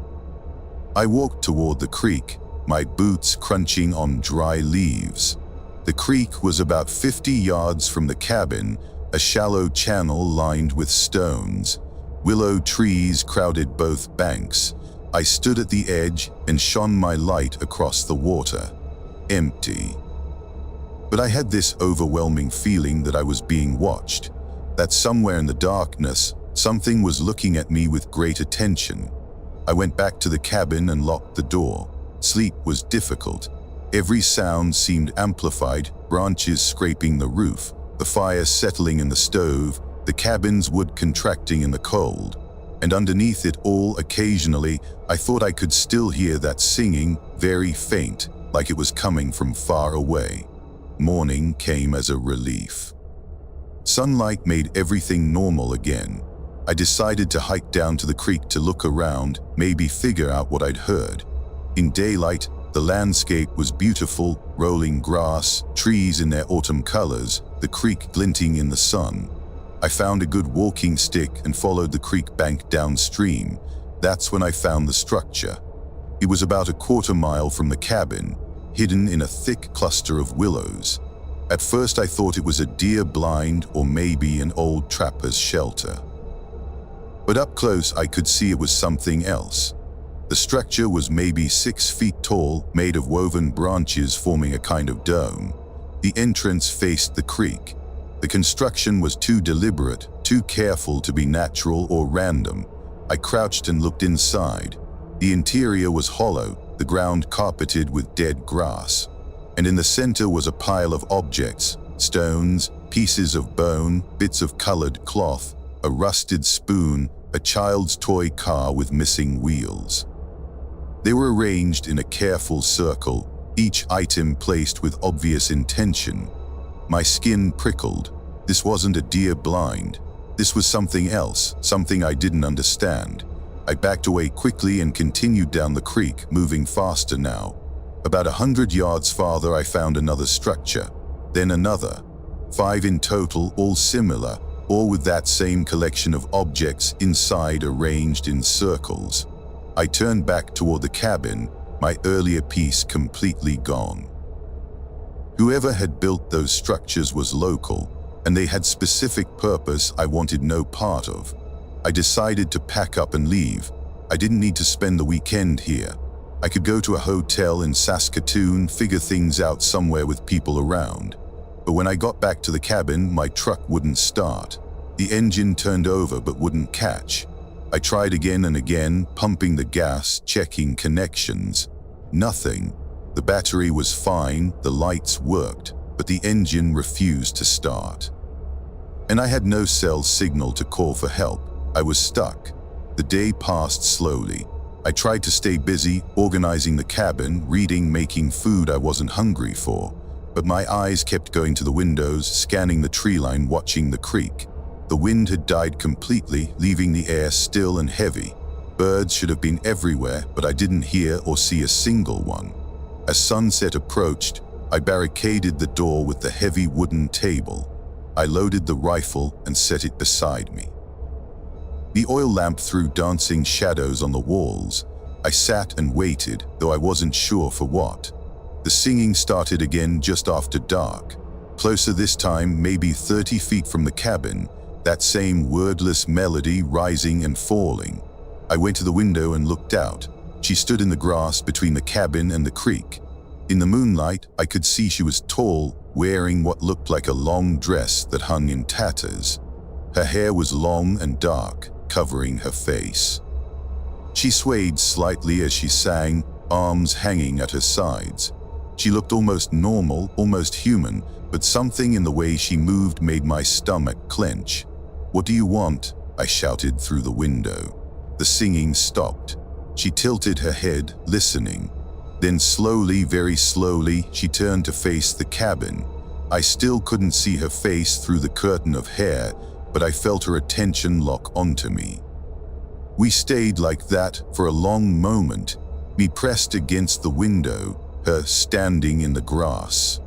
I walked toward the creek, my boots crunching on dry leaves. The creek was about 50 yards from the cabin, a shallow channel lined with stones. Willow trees crowded both banks. I stood at the edge and shone my light across the water. Empty. But I had this overwhelming feeling that I was being watched, that somewhere in the darkness, something was looking at me with great attention. I went back to the cabin and locked the door. Sleep was difficult. Every sound seemed amplified, branches scraping the roof, the fire settling in the stove, the cabin's wood contracting in the cold, and underneath it all, occasionally, I thought I could still hear that singing, very faint, like it was coming from far away. Morning came as a relief. Sunlight made everything normal again. I decided to hike down to the creek to look around, maybe figure out what I'd heard. In daylight, the landscape was beautiful, rolling grass, trees in their autumn colors, the creek glinting in the sun. I found a good walking stick and followed the creek bank downstream. That's when I found the structure. It was about a quarter mile from the cabin, hidden in a thick cluster of willows. At first I thought it was a deer blind or maybe an old trapper's shelter. But up close I could see it was something else. The structure was maybe 6 feet tall, made of woven branches forming a kind of dome. The entrance faced the creek. The construction was too deliberate, too careful to be natural or random. I crouched and looked inside. The interior was hollow, the ground carpeted with dead grass. And in the center was a pile of objects, stones, pieces of bone, bits of colored cloth, a rusted spoon, a child's toy car with missing wheels. They were arranged in a careful circle, each item placed with obvious intention. My skin prickled. This wasn't a deer blind. This was something else, something I didn't understand. I backed away quickly and continued down the creek, moving faster now. About 100 yards farther I found another structure, then another. 5 in total, all similar, all with that same collection of objects inside arranged in circles. I turned back toward the cabin, my earlier piece completely gone. Whoever had built those structures was local, and they had specific purpose I wanted no part of. I decided to pack up and leave. I didn't need to spend the weekend here. I could go to a hotel in Saskatchewan, figure things out somewhere with people around. But when I got back to the cabin, my truck wouldn't start. The engine turned over but wouldn't catch. I tried again and again, pumping the gas, checking connections. Nothing. The battery was fine, the lights worked, but the engine refused to start. And I had no cell signal to call for help. I was stuck. The day passed slowly. I tried to stay busy, organizing the cabin, reading, making food I wasn't hungry for. But my eyes kept going to the windows, scanning the tree line, watching the creek. The wind had died completely, leaving the air still and heavy. Birds should have been everywhere, but I didn't hear or see a single one. As sunset approached, I barricaded the door with the heavy wooden table. I loaded the rifle and set it beside me. The oil lamp threw dancing shadows on the walls. I sat and waited, though I wasn't sure for what. The singing started again just after dark. Closer this time, maybe 30 feet from the cabin, that same wordless melody rising and falling. I went to the window and looked out. She stood in the grass between the cabin and the creek. In the moonlight, I could see she was tall, wearing what looked like a long dress that hung in tatters. Her hair was long and dark, covering her face. She swayed slightly as she sang, arms hanging at her sides. She looked almost normal, almost human, but something in the way she moved made my stomach clench. "What do you want?" I shouted through the window. The singing stopped. She tilted her head, listening. Then slowly, very slowly, she turned to face the cabin. I still couldn't see her face through the curtain of hair, but I felt her attention lock onto me. We stayed like that for a long moment, me pressed against the window, her standing in the grass.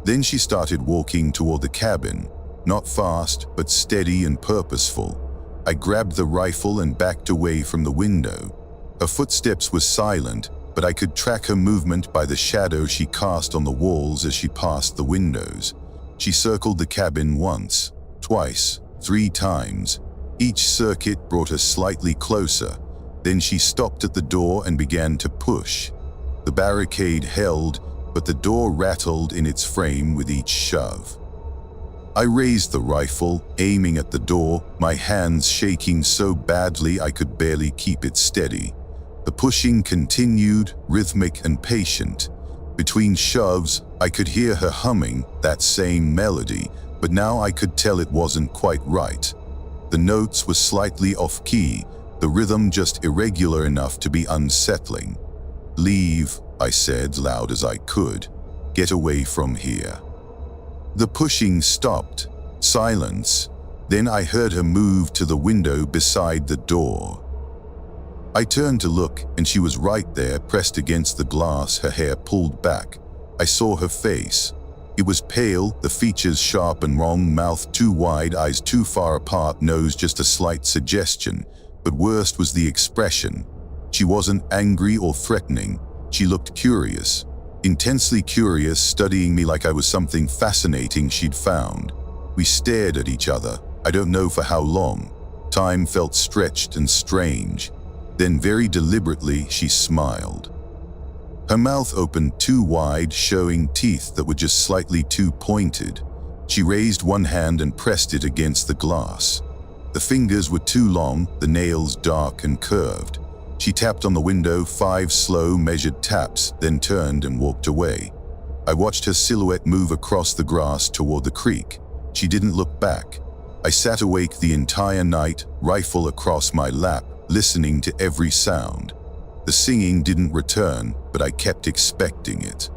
Then she started walking toward the cabin, not fast, but steady and purposeful. I grabbed the rifle and backed away from the window. Her footsteps were silent, but I could track her movement by the shadow she cast on the walls as she passed the windows. She circled the cabin once, twice, 3 times. Each circuit brought her slightly closer. Then she stopped at the door and began to push. The barricade held, but the door rattled in its frame with each shove. I raised the rifle, aiming at the door, my hands shaking so badly I could barely keep it steady. The pushing continued, rhythmic and patient. Between shoves, I could hear her humming that same melody, but now I could tell it wasn't quite right. The notes were slightly off-key, the rhythm just irregular enough to be unsettling. "Leave," I said loud as I could. "Get away from here." The pushing stopped. Silence. Then I heard her move to the window beside the door. I turned to look, and she was right there, pressed against the glass, her hair pulled back. I saw her face. It was pale, the features sharp and wrong, mouth too wide, eyes too far apart, nose just a slight suggestion. But worst was the expression. She wasn't angry or threatening. She looked curious. Intensely curious, studying me like I was something fascinating she'd found. We stared at each other, I don't know for how long. Time felt stretched and strange. Then very deliberately she smiled. Her mouth opened too wide, showing teeth that were just slightly too pointed. She raised one hand and pressed it against the glass. The fingers were too long, the nails dark and curved. She tapped on the window 5 slow, measured taps, then turned and walked away. I watched her silhouette move across the grass toward the creek. She didn't look back. I sat awake the entire night, rifle across my lap, listening to every sound. The singing didn't return, but I kept expecting it.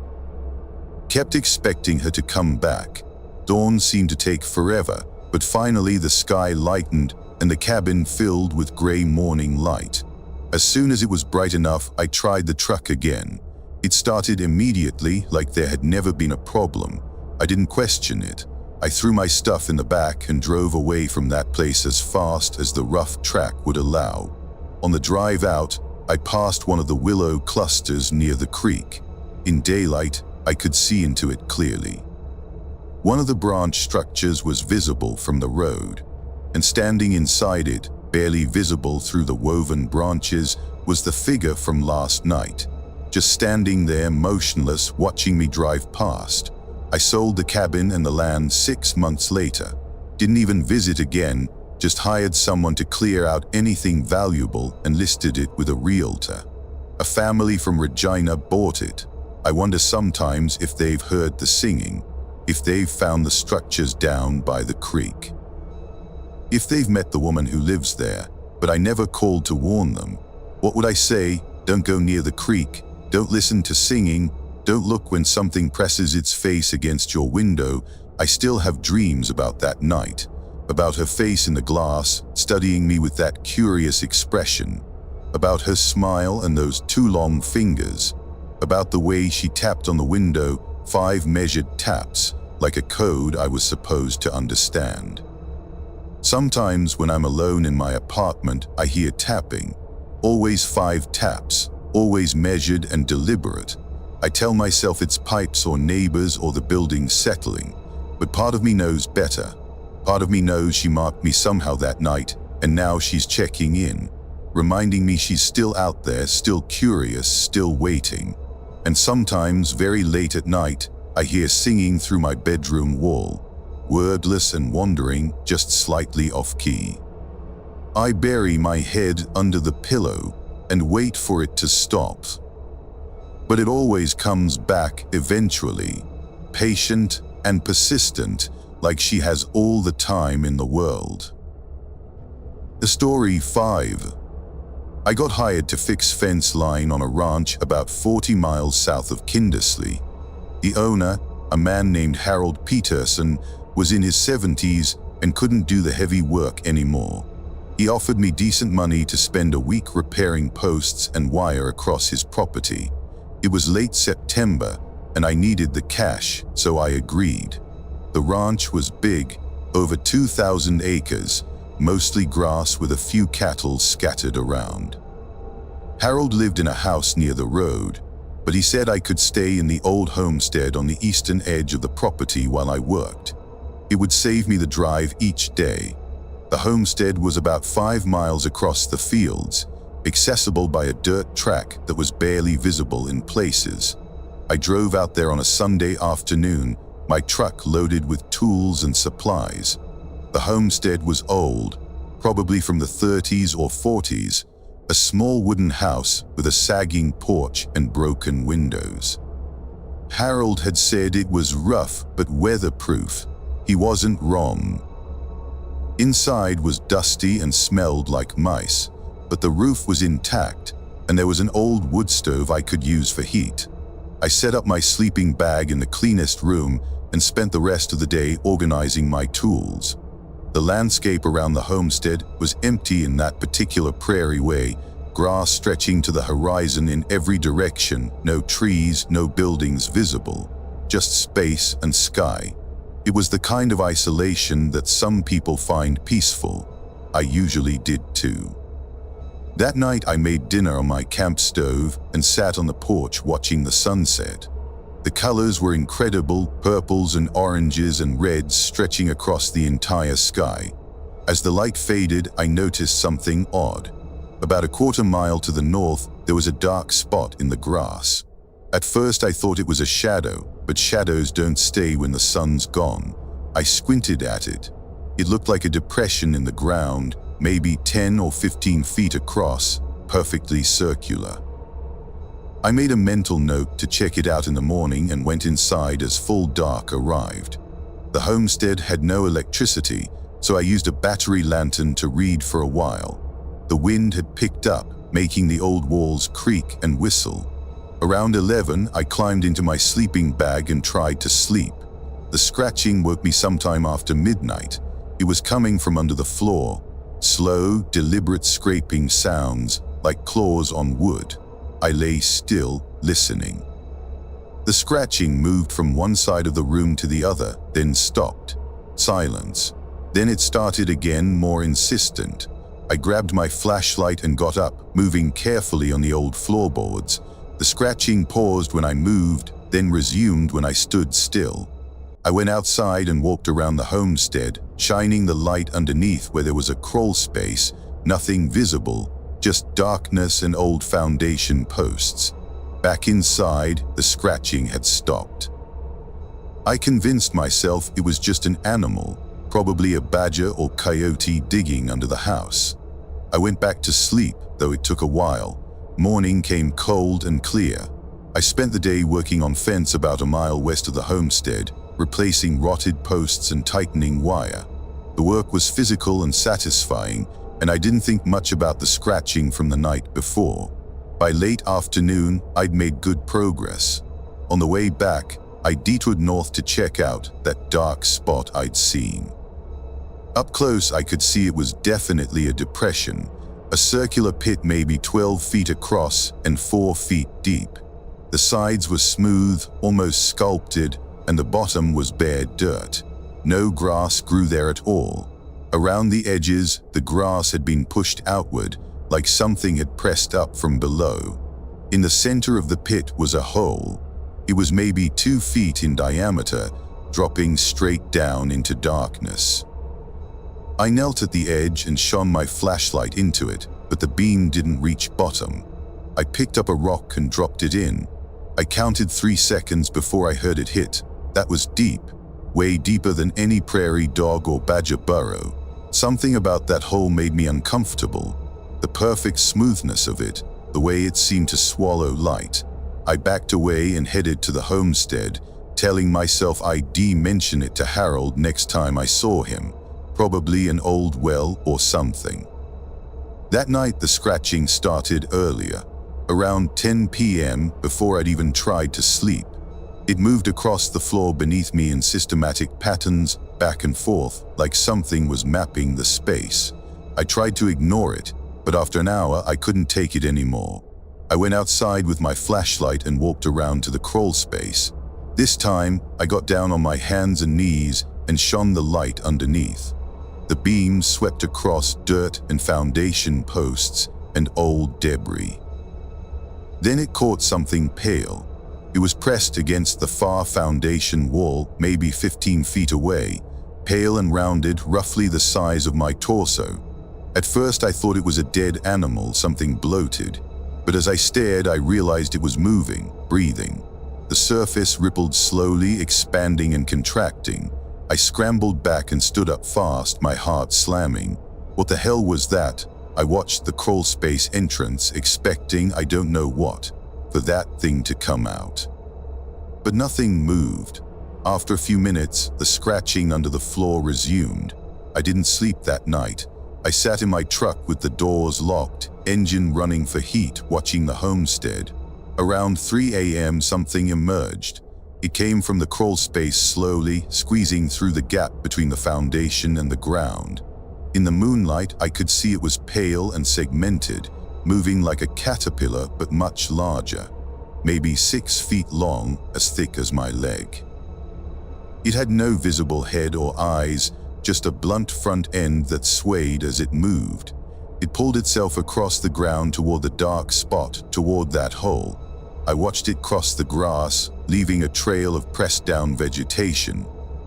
Kept expecting her to come back. Dawn seemed to take forever, but finally the sky lightened and the cabin filled with gray morning light. As soon as it was bright enough, I tried the truck again. It started immediately, like there had never been a problem. I didn't question it. I threw my stuff in the back and drove away from that place as fast as the rough track would allow. On the drive out, I passed one of the willow clusters near the creek. In daylight, I could see into it clearly. One of the branch structures was visible from the road, and standing inside it, barely visible through the woven branches, was the figure from last night, just standing there motionless, watching me drive past. I sold the cabin and the land 6 months later. Didn't even visit again, just hired someone to clear out anything valuable and listed it with a realtor. A family from Regina bought it. I wonder sometimes if they've heard the singing, if they've found the structures down by the creek. If they've met the woman who lives there, but I never called to warn them. What would I say? Don't go near the creek. Don't listen to singing. Don't look when something presses its face against your window. I still have dreams about that night, about her face in the glass, studying me with that curious expression, about her smile and those 2 long fingers, about the way she tapped on the window, 5 measured taps, like a code I was supposed to understand. Sometimes when I'm alone in my apartment, I hear tapping. Always 5 taps, always measured and deliberate. I tell myself it's pipes or neighbors or the building settling, but part of me knows better. Part of me knows she marked me somehow that night, and now she's checking in, reminding me she's still out there, still curious, still waiting. And sometimes, very late at night, I hear singing through my bedroom wall, wordless and wandering, just slightly off-key. I bury my head under the pillow and wait for it to stop. But it always comes back eventually, patient and persistent, like she has all the time in the world. The story 5. I got hired to fix fence line on a ranch about 40 miles south of Kindersley. The owner, a man named Harold Peterson, was in his 70s and couldn't do the heavy work anymore. He offered me decent money to spend a week repairing posts and wire across his property. It was late September, and I needed the cash, so I agreed. The ranch was big, over 2,000 acres, mostly grass with a few cattle scattered around. Harold lived in a house near the road, but he said I could stay in the old homestead on the eastern edge of the property while I worked. It would save me the drive each day. The homestead was about 5 miles across the fields, accessible by a dirt track that was barely visible in places. I drove out there on a Sunday afternoon, my truck loaded with tools and supplies. The homestead was old, probably from the 30s or 40s, a small wooden house with a sagging porch and broken windows. Harold had said it was rough but weatherproof. He wasn't wrong. Inside was dusty and smelled like mice, but the roof was intact, and there was an old wood stove I could use for heat. I set up my sleeping bag in the cleanest room and spent the rest of the day organizing my tools. The landscape around the homestead was empty in that particular prairie way, grass stretching to the horizon in every direction, no trees, no buildings visible, just space and sky. It was the kind of isolation that some people find peaceful. I usually did too. That night I made dinner on my camp stove and sat on the porch watching the sunset. The colors were incredible, purples and oranges and reds stretching across the entire sky. As the light faded, I noticed something odd. About a quarter mile to the north, there was a dark spot in the grass. At first I thought it was a shadow, but shadows don't stay when the sun's gone. I squinted at it. It looked like a depression in the ground, maybe 10 or 15 feet across, perfectly circular. I made a mental note to check it out in the morning and went inside as full dark arrived. The homestead had no electricity, so I used a battery lantern to read for a while. The wind had picked up, making the old walls creak and whistle. Around 11, I climbed into my sleeping bag and tried to sleep. The scratching woke me sometime after midnight. It was coming from under the floor. Slow, deliberate scraping sounds, like claws on wood. I lay still, listening. The scratching moved from one side of the room to the other, then stopped. Silence. Then it started again, more insistent. I grabbed my flashlight and got up, moving carefully on the old floorboards. The scratching paused when I moved, then resumed when I stood still. I went outside and walked around the homestead, shining the light underneath where there was a crawl space, nothing visible, just darkness and old foundation posts. Back inside, the scratching had stopped. I convinced myself it was just an animal, probably a badger or coyote digging under the house. I went back to sleep, though it took a while. Morning came cold and clear. I spent the day working on fence about a mile west of the homestead, replacing rotted posts and tightening wire. The work was physical and satisfying, and I didn't think much about the scratching from the night before. By late afternoon, I'd made good progress. On the way back, I detoured north to check out that dark spot I'd seen. Up close, I could see it was definitely a depression, a circular pit maybe 12 feet across and 4 feet deep. The sides were smooth, almost sculpted, and the bottom was bare dirt. No grass grew there at all. Around the edges, the grass had been pushed outward, like something had pressed up from below. In the center of the pit was a hole. It was maybe 2 feet in diameter, dropping straight down into darkness. I knelt at the edge and shone my flashlight into it, but the beam didn't reach bottom. I picked up a rock and dropped it in. I counted 3 seconds before I heard it hit. That was deep, way deeper than any prairie dog or badger burrow. Something about that hole made me uncomfortable. The perfect smoothness of it, the way it seemed to swallow light. I backed away and headed to the homestead, telling myself I'd mention it to Harold next time I saw him. Probably an old well or something. That night the scratching started earlier, around 10 p.m. before I'd even tried to sleep. It moved across the floor beneath me in systematic patterns, back and forth, like something was mapping the space. I tried to ignore it, but after an hour I couldn't take it anymore. I went outside with my flashlight and walked around to the crawl space. This time, I got down on my hands and knees and shone the light underneath. The beam swept across dirt and foundation posts and old debris. Then it caught something pale. It was pressed against the far foundation wall, maybe 15 feet away, pale and rounded, roughly the size of my torso. At first I thought it was a dead animal, something bloated, but as I stared I realized it was moving, breathing. The surface rippled slowly, expanding and contracting. I scrambled back and stood up fast, my heart slamming. What the hell was that? I watched the crawl space entrance, expecting I don't know what, for that thing to come out. But nothing moved. After a few minutes, the scratching under the floor resumed. I didn't sleep that night. I sat in my truck with the doors locked, engine running for heat, watching the homestead. Around 3 a.m. something emerged. It came from the crawl space slowly, squeezing through the gap between the foundation and the ground. In the moonlight, I could see it was pale and segmented, moving like a caterpillar but much larger. Maybe 6 feet long, as thick as my leg. It had no visible head or eyes, just a blunt front end that swayed as it moved. It pulled itself across the ground toward the dark spot, toward that hole. I watched it cross the grass, leaving a trail of pressed-down vegetation.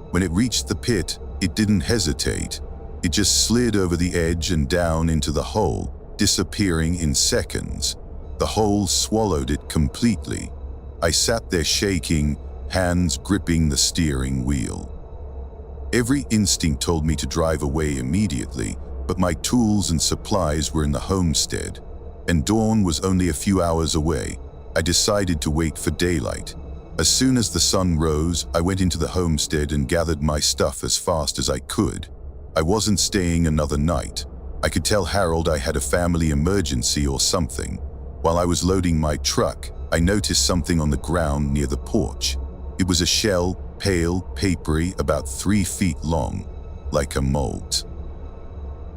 When it reached the pit, it didn't hesitate. It just slid over the edge and down into the hole, disappearing in seconds. The hole swallowed it completely. I sat there shaking, hands gripping the steering wheel. Every instinct told me to drive away immediately, but my tools and supplies were in the homestead, and dawn was only a few hours away. I decided to wait for daylight. As soon as the sun rose, I went into the homestead and gathered my stuff as fast as I could. I wasn't staying another night. I could tell Harold I had a family emergency or something. While I was loading my truck, I noticed something on the ground near the porch. It was a shell, pale, papery, about 3 feet long, like a molt.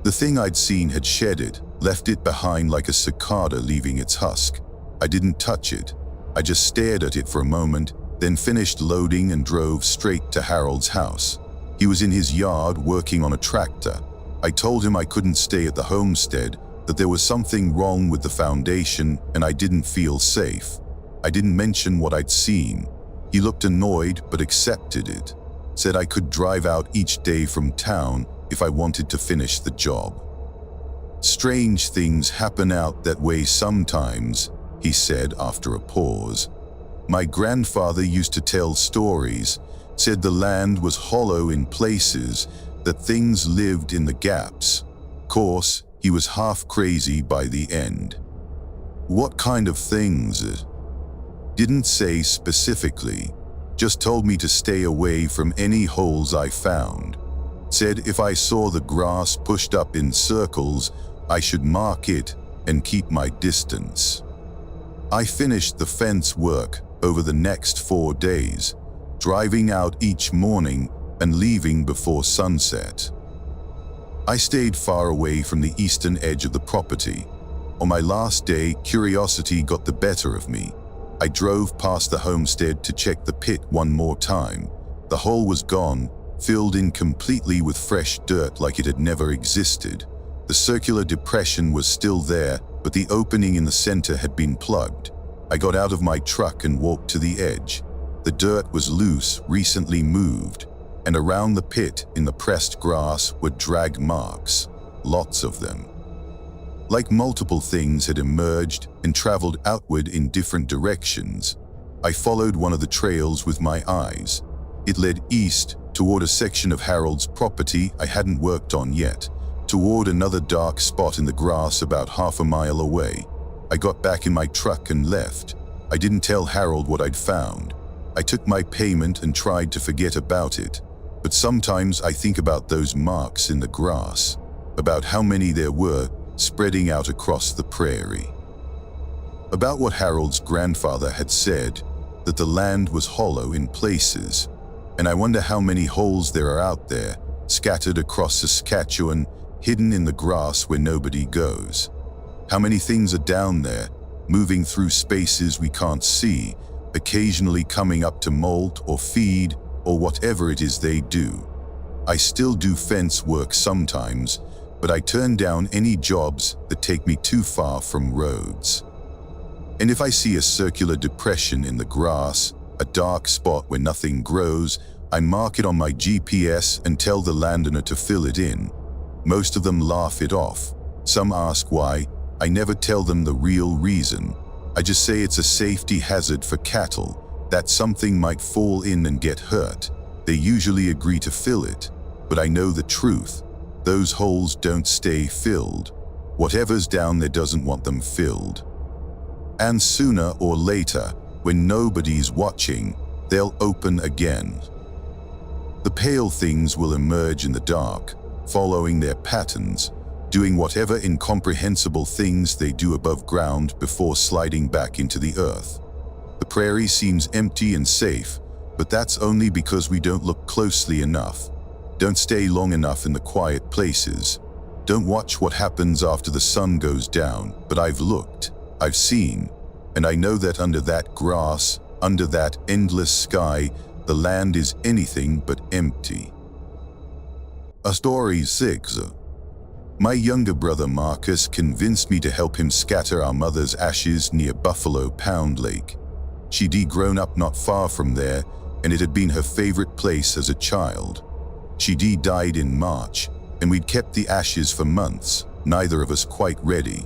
The thing I'd seen had shed it, left it behind like a cicada leaving its husk. I didn't touch it. I just stared at it for a moment, then finished loading and drove straight to Harold's house. He was in his yard working on a tractor. I told him I couldn't stay at the homestead, that there was something wrong with the foundation and I didn't feel safe. I didn't mention what I'd seen. He looked annoyed but accepted it. Said I could drive out each day from town if I wanted to finish the job. Strange things happen out that way sometimes, he said after a pause. My grandfather used to tell stories, said the land was hollow in places, that things lived in the gaps. Course, he was half crazy by the end. What kind of things? Didn't say specifically, just told me to stay away from any holes I found. Said if I saw the grass pushed up in circles, I should mark it and keep my distance. I finished the fence work over the next 4 days, driving out each morning and leaving before sunset. I stayed far away from the eastern edge of the property. On my last day, curiosity got the better of me. I drove past the homestead to check the pit one more time. The hole was gone, filled in completely with fresh dirt like it had never existed. The circular depression was still there, but the opening in the center had been plugged. I got out of my truck and walked to the edge. The dirt was loose, recently moved, and around the pit in the pressed grass were drag marks, lots of them. Like multiple things had emerged and traveled outward in different directions. I followed one of the trails with my eyes. It led east toward a section of Harold's property I hadn't worked on yet, toward another dark spot in the grass about half a mile away. I got back in my truck and left. I didn't tell Harold what I'd found. I took my payment and tried to forget about it. But sometimes I think about those marks in the grass, about how many there were spreading out across the prairie. About what Harold's grandfather had said, that the land was hollow in places, and I wonder how many holes there are out there, scattered across Saskatchewan, hidden in the grass where nobody goes. How many things are down there, moving through spaces we can't see, occasionally coming up to molt or feed or whatever it is they do. I still do fence work sometimes, but I turn down any jobs that take me too far from roads. And if I see a circular depression in the grass, a dark spot where nothing grows, I mark it on my GPS and tell the landowner to fill it in. Most of them laugh it off. Some ask why. I never tell them the real reason. I just say it's a safety hazard for cattle, that something might fall in and get hurt. They usually agree to fill it, but I know the truth. Those holes don't stay filled. Whatever's down there doesn't want them filled. And sooner or later, when nobody's watching, they'll open again. The pale things will emerge in the dark, following their patterns, doing whatever incomprehensible things they do above ground before sliding back into the earth. The prairie seems empty and safe, but that's only because we don't look closely enough. Don't stay long enough in the quiet places. Don't watch what happens after the sun goes down. But I've looked, I've seen, and I know that under that grass, under that endless sky, the land is anything but empty. A story 6. My younger brother Marcus convinced me to help him scatter our mother's ashes near Buffalo Pound Lake. She'd grown up not far from there, and it had been her favorite place as a child. She'd died in March, and we'd kept the ashes for months, neither of us quite ready.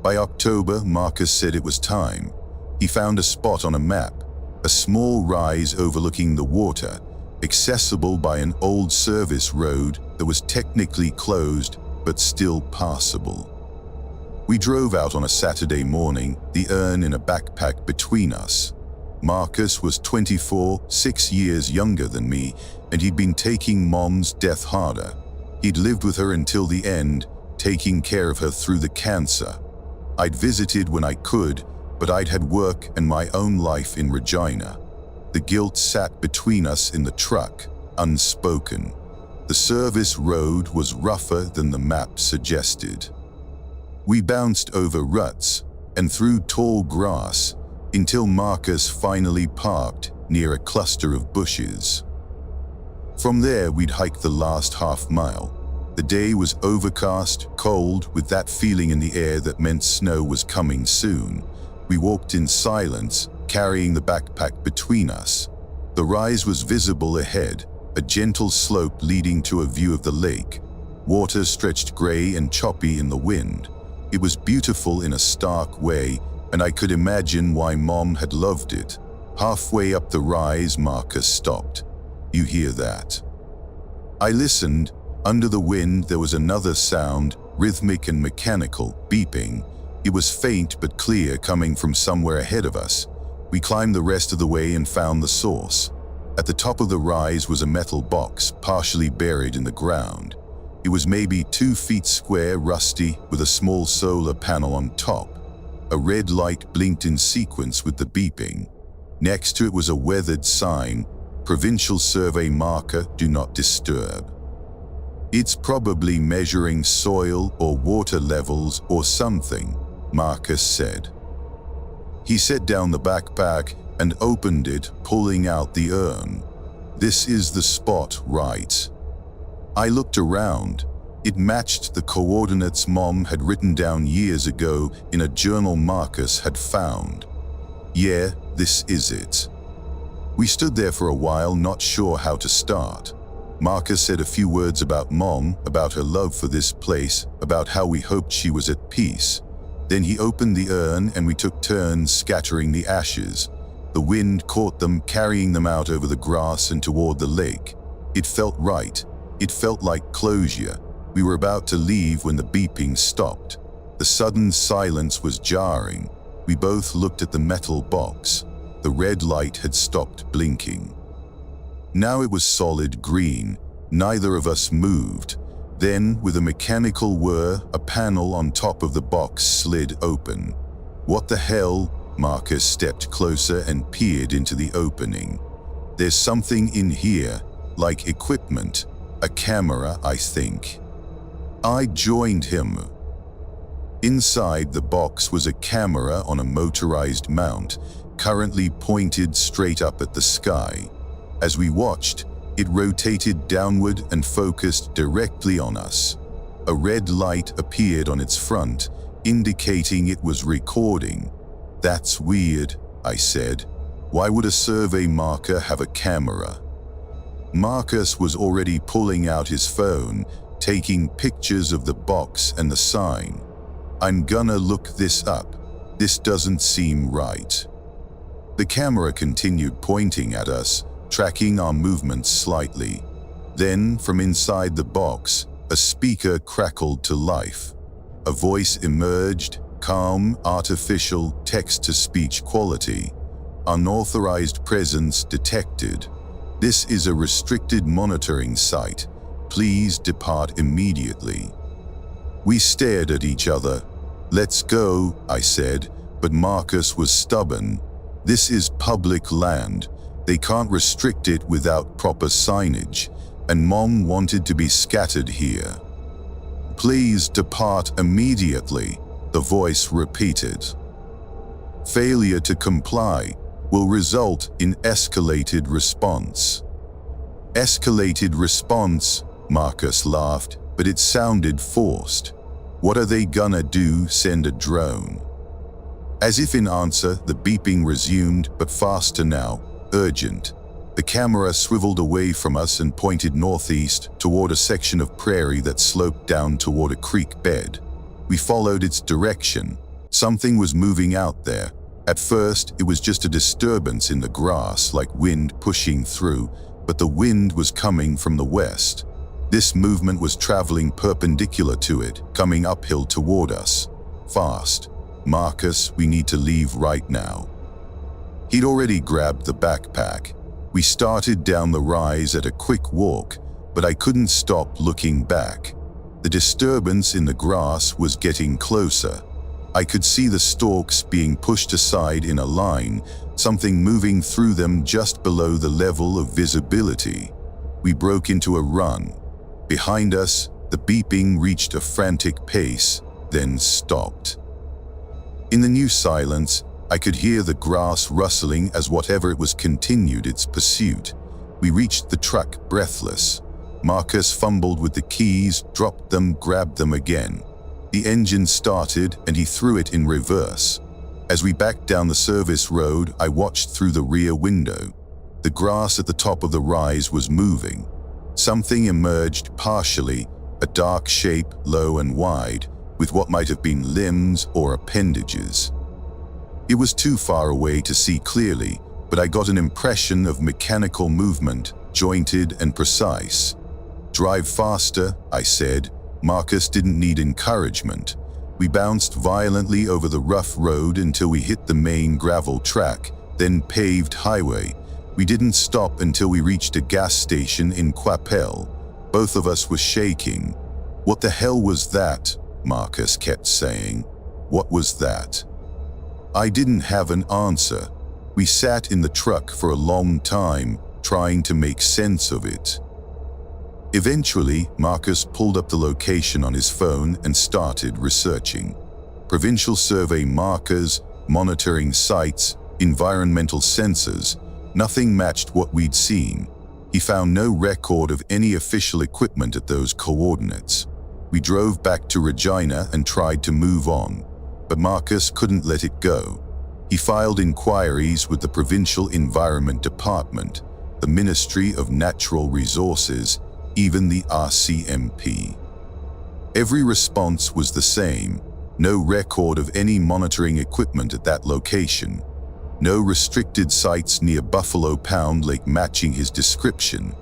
By October, Marcus said it was time. He found a spot on a map, a small rise overlooking the water, accessible by an old service road that was technically closed but still passable. We drove out on a Saturday morning, the urn in a backpack between us. Marcus was 24, 6 years younger than me, and he'd been taking Mom's death harder. He'd lived with her until the end, taking care of her through the cancer. I'd visited when I could, but I'd had work and my own life in Regina. The guilt sat between us in the truck, unspoken. The service road was rougher than the map suggested. We bounced over ruts and through tall grass until Marcus finally parked near a cluster of bushes. From there, we'd hike the last half mile. The day was overcast, cold, with that feeling in the air that meant snow was coming soon. We walked in silence, carrying the backpack between us. The rise was visible ahead, a gentle slope leading to a view of the lake. Water stretched gray and choppy in the wind. It was beautiful in a stark way, and I could imagine why Mom had loved it. Halfway up the rise, Marcus stopped. "You hear that?" I listened. Under the wind, there was another sound, rhythmic and mechanical, beeping. It was faint but clear, coming from somewhere ahead of us. We climbed the rest of the way and found the source. At the top of the rise was a metal box, partially buried in the ground. It was maybe 2 feet square, rusty, with a small solar panel on top. A red light blinked in sequence with the beeping. Next to it was a weathered sign, Provincial Survey Marker, Do Not Disturb. "It's probably measuring soil or water levels or something," Marcus said. He set down the backpack and opened it, pulling out the urn. "This is the spot, right?" I looked around. It matched the coordinates Mom had written down years ago in a journal Marcus had found. "Yeah, this is it." We stood there for a while, not sure how to start. Marcus said a few words about Mom, about her love for this place, about how we hoped she was at peace. Then he opened the urn and we took turns scattering the ashes. The wind caught them, carrying them out over the grass and toward the lake. It felt right. It felt like closure. We were about to leave when the beeping stopped. The sudden silence was jarring. We both looked at the metal box. The red light had stopped blinking. Now it was solid green. Neither of us moved. Then, with a mechanical whir, a panel on top of the box slid open. "What the hell?" Marcus stepped closer and peered into the opening. "There's something in here, like equipment. A camera, I think." I joined him. Inside the box was a camera on a motorized mount, currently pointed straight up at the sky. As we watched, it rotated downward and focused directly on us. A red light appeared on its front, indicating it was recording. "That's weird," I said. "Why would a survey marker have a camera?" Marcus was already pulling out his phone, taking pictures of the box and the sign. "I'm gonna look this up. This doesn't seem right." The camera continued pointing at us, tracking our movements slightly. Then, from inside the box, a speaker crackled to life. A voice emerged, calm, artificial, text-to-speech quality. "Unauthorized presence detected. This is a restricted monitoring site. Please depart immediately." We stared at each other. "Let's go," I said, but Marcus was stubborn. "This is public land. They can't restrict it without proper signage, and Mom wanted to be scattered here." "Please depart immediately," the voice repeated. Failure to comply will result in escalated response. Escalated response, Marcus laughed, but it sounded forced. "What are they gonna do, send a drone?" As if in answer, the beeping resumed, but faster now, urgent. The camera swiveled away from us and pointed northeast toward a section of prairie that sloped down toward a creek bed. We followed its direction. Something was moving out there. At first, it was just a disturbance in the grass, like wind pushing through, but the wind was coming from the west. This movement was traveling perpendicular to it, coming uphill toward us. Fast. "Marcus, we need to leave right now." He'd already grabbed the backpack. We started down the rise at a quick walk, but I couldn't stop looking back. The disturbance in the grass was getting closer. I could see the stalks being pushed aside in a line, something moving through them just below the level of visibility. We broke into a run. Behind us, the beeping reached a frantic pace, then stopped. In the new silence, I could hear the grass rustling as whatever it was continued its pursuit. We reached the truck, breathless. Marcus fumbled with the keys, dropped them, grabbed them again. The engine started and he threw it in reverse. As we backed down the service road, I watched through the rear window. The grass at the top of the rise was moving. Something emerged partially, a dark shape, low and wide, with what might have been limbs or appendages. It was too far away to see clearly, but I got an impression of mechanical movement, jointed and precise. "Drive faster," I said. Marcus didn't need encouragement. We bounced violently over the rough road until we hit the main gravel track, then paved highway. We didn't stop until we reached a gas station in Quapel. Both of us were shaking. "What the hell was that?" Marcus kept saying. "What was that?" I didn't have an answer. We sat in the truck for a long time, trying to make sense of it. Eventually, Marcus pulled up the location on his phone and started researching. Provincial survey markers, monitoring sites, environmental sensors. Nothing matched what we'd seen. He found no record of any official equipment at those coordinates. We drove back to Regina and tried to move on, but Marcus couldn't let it go. He filed inquiries with the Provincial Environment Department, the Ministry of Natural Resources, even the RCMP. Every response was the same: no record of any monitoring equipment at that location. No restricted sites near Buffalo Pound Lake matching his description.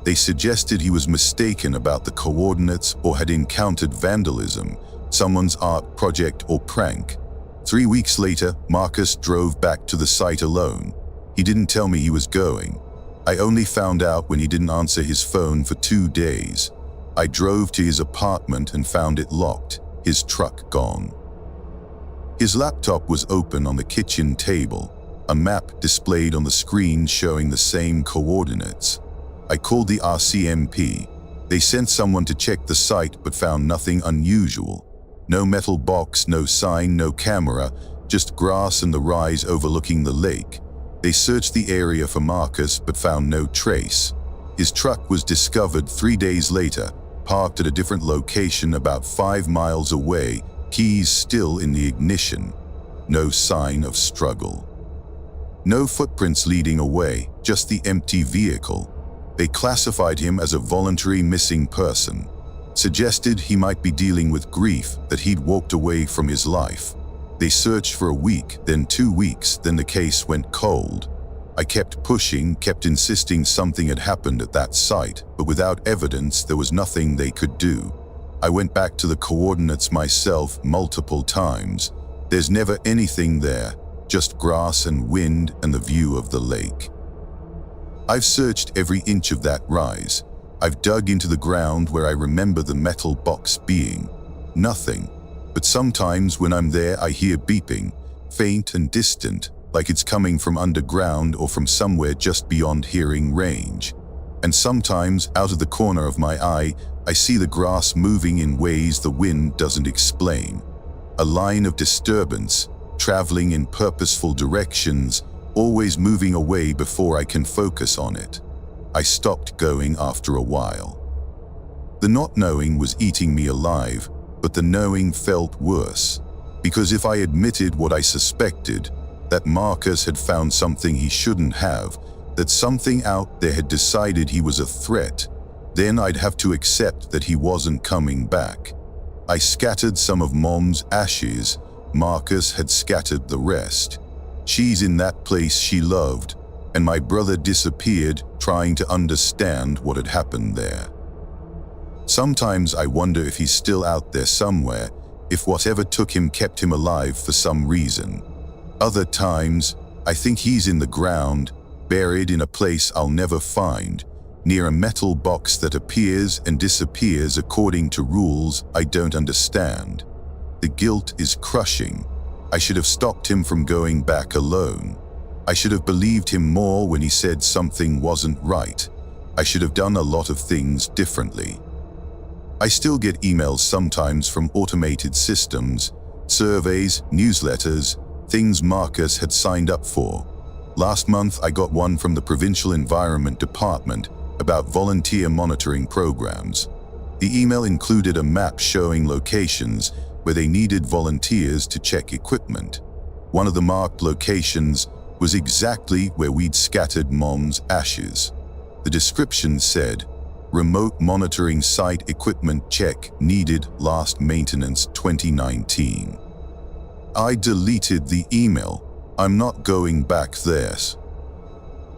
They suggested he was mistaken about the coordinates or had encountered vandalism, someone's art project or prank. 3 weeks later, Marcus drove back to the site alone. He didn't tell me he was going. I only found out when he didn't answer his phone for 2 days. I drove to his apartment and found it locked, his truck gone. His laptop was open on the kitchen table, a map displayed on the screen showing the same coordinates. I called the RCMP. They sent someone to check the site but found nothing unusual. No metal box, no sign, no camera, just grass and the rise overlooking the lake. They searched the area for Marcus but found no trace. His truck was discovered 3 days later, parked at a different location about 5 miles away, keys still in the ignition. No sign of struggle. No footprints leading away, just the empty vehicle. They classified him as a voluntary missing person. Suggested he might be dealing with grief, that he'd walked away from his life. They searched for a week, then 2 weeks, then the case went cold. I kept pushing, kept insisting something had happened at that site, but without evidence there was nothing they could do. I went back to the coordinates myself multiple times. There's never anything there, just grass and wind and the view of the lake. I've searched every inch of that rise. I've dug into the ground where I remember the metal box being. Nothing. But sometimes when I'm there I hear beeping, faint and distant, like it's coming from underground or from somewhere just beyond hearing range. And sometimes, out of the corner of my eye, I see the grass moving in ways the wind doesn't explain. A line of disturbance, traveling in purposeful directions, always moving away before I can focus on it. I stopped going after a while. The not knowing was eating me alive, but the knowing felt worse. Because if I admitted what I suspected, that Marcus had found something he shouldn't have, that something out there had decided he was a threat, then I'd have to accept that he wasn't coming back. I scattered some of Mom's ashes. Marcus had scattered the rest. She's in that place she loved, and my brother disappeared trying to understand what had happened there. Sometimes I wonder if he's still out there somewhere, if whatever took him kept him alive for some reason. Other times, I think he's in the ground, buried in a place I'll never find, near a metal box that appears and disappears according to rules I don't understand. The guilt is crushing. I should have stopped him from going back alone. I should have believed him more when he said something wasn't right. I should have done a lot of things differently. I still get emails sometimes from automated systems, surveys, newsletters, things Marcus had signed up for. Last month I got one from the Provincial Environment Department about volunteer monitoring programs. The email included a map showing locations where they needed volunteers to check equipment. One of the marked locations was exactly where we'd scattered Mom's ashes. The description said, "Remote monitoring site equipment check needed, last maintenance 2019. I deleted the email. I'm not going back there.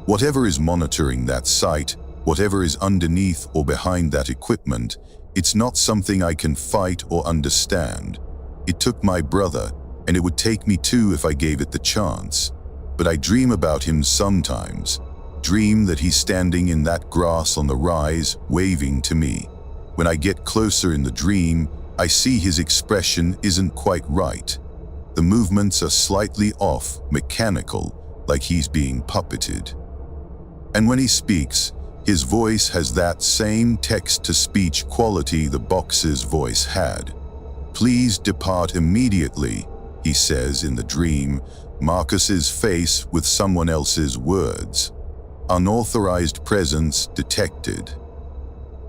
Whatever is monitoring that site, whatever is underneath or behind that equipment, it's not something I can fight or understand. It took my brother, and it would take me too if I gave it the chance. But I dream about him sometimes. Dream that he's standing in that grass on the rise, waving to me. When I get closer in the dream, I see his expression isn't quite right. The movements are slightly off, mechanical, like he's being puppeted. And when he speaks, his voice has that same text-to-speech quality the box's voice had. Please depart immediately, he says in the dream, Marcus's face with someone else's words. Unauthorized presence detected.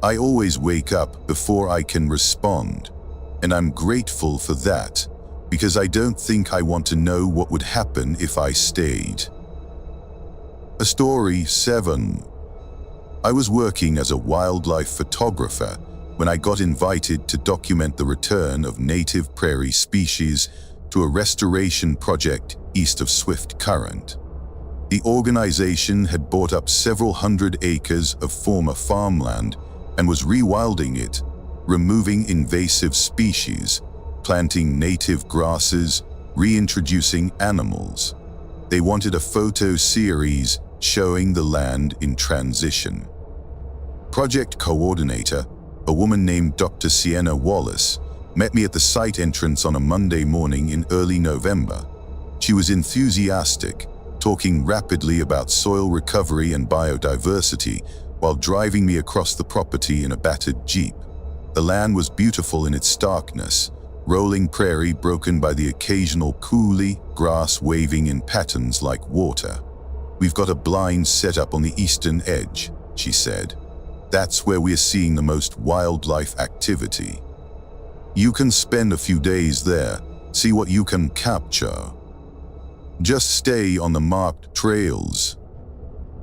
I always wake up before I can respond, and I'm grateful for that, because I don't think I want to know what would happen if I stayed. A story 7. I was working as a wildlife photographer when I got invited to document the return of native prairie species to a restoration project east of Swift Current. The organization had bought up several hundred acres of former farmland and was rewilding it, removing invasive species, planting native grasses, reintroducing animals. They wanted a photo series showing the land in transition. Project coordinator, a woman named Dr. Sienna Wallace, met me at the site entrance on a Monday morning in early November. She was enthusiastic, talking rapidly about soil recovery and biodiversity while driving me across the property in a battered Jeep. The land was beautiful in its starkness, rolling prairie broken by the occasional coulee, grass waving in patterns like water. We've got a blind set up on the eastern edge, she said. That's where we're seeing the most wildlife activity. You can spend a few days there, see what you can capture. Just stay on the marked trails.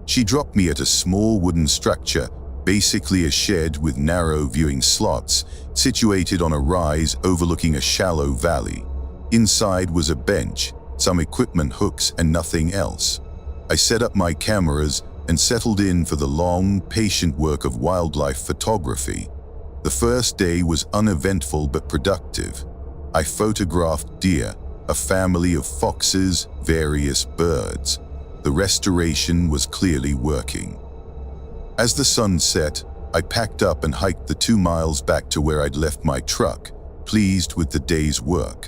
She dropped me at a small wooden structure, basically a shed with narrow viewing slots, situated on a rise overlooking a shallow valley. Inside was a bench, some equipment hooks and nothing else. I set up my cameras and settled in for the long, patient work of wildlife photography. The first day was uneventful but productive. I photographed deer, a family of foxes, various birds. The restoration was clearly working. As the sun set, I packed up and hiked the 2 miles back to where I'd left my truck, pleased with the day's work.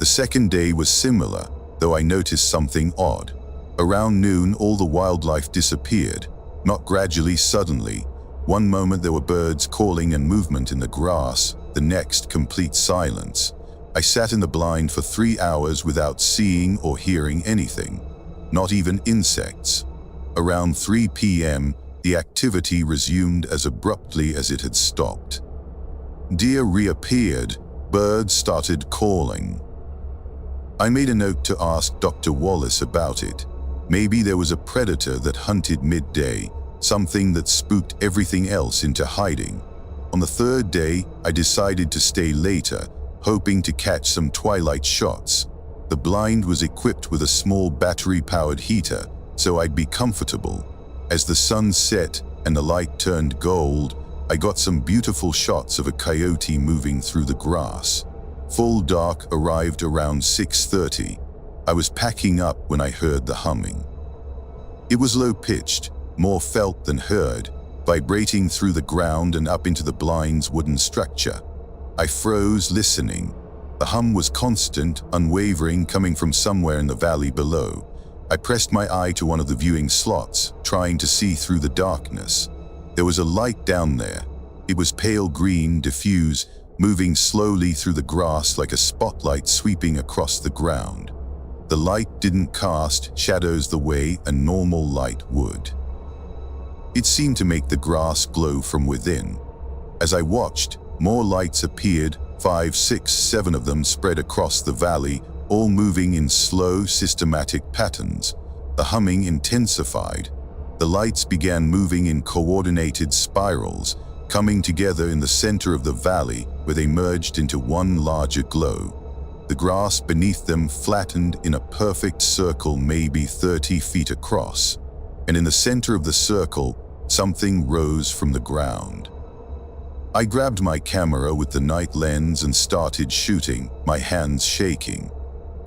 The second day was similar, though I noticed something odd. Around noon, all the wildlife disappeared, not gradually, suddenly. One moment there were birds calling and movement in the grass, the next complete silence. I sat in the blind for 3 hours without seeing or hearing anything, not even insects. Around 3 p.m., the activity resumed as abruptly as it had stopped. Deer reappeared, birds started calling. I made a note to ask Dr. Wallace about it. Maybe there was a predator that hunted midday, something that spooked everything else into hiding. On the third day, I decided to stay later, hoping to catch some twilight shots. The blind was equipped with a small battery-powered heater, so I'd be comfortable. As the sun set and the light turned gold, I got some beautiful shots of a coyote moving through the grass. Full dark arrived around 6:30. I was packing up when I heard the humming. It was low-pitched, more felt than heard, vibrating through the ground and up into the blind's wooden structure. I froze, listening. The hum was constant, unwavering, coming from somewhere in the valley below. I pressed my eye to one of the viewing slots, trying to see through the darkness. There was a light down there. It was pale green, diffuse, moving slowly through the grass like a spotlight sweeping across the ground. The light didn't cast shadows the way a normal light would. It seemed to make the grass glow from within. As I watched, more lights appeared, 5, 6, 7 of them spread across the valley, all moving in slow, systematic patterns. The humming intensified. The lights began moving in coordinated spirals, coming together in the center of the valley where they merged into one larger glow. The grass beneath them flattened in a perfect circle, maybe 30 feet across. And in the center of the circle, something rose from the ground. I grabbed my camera with the night lens and started shooting, my hands shaking.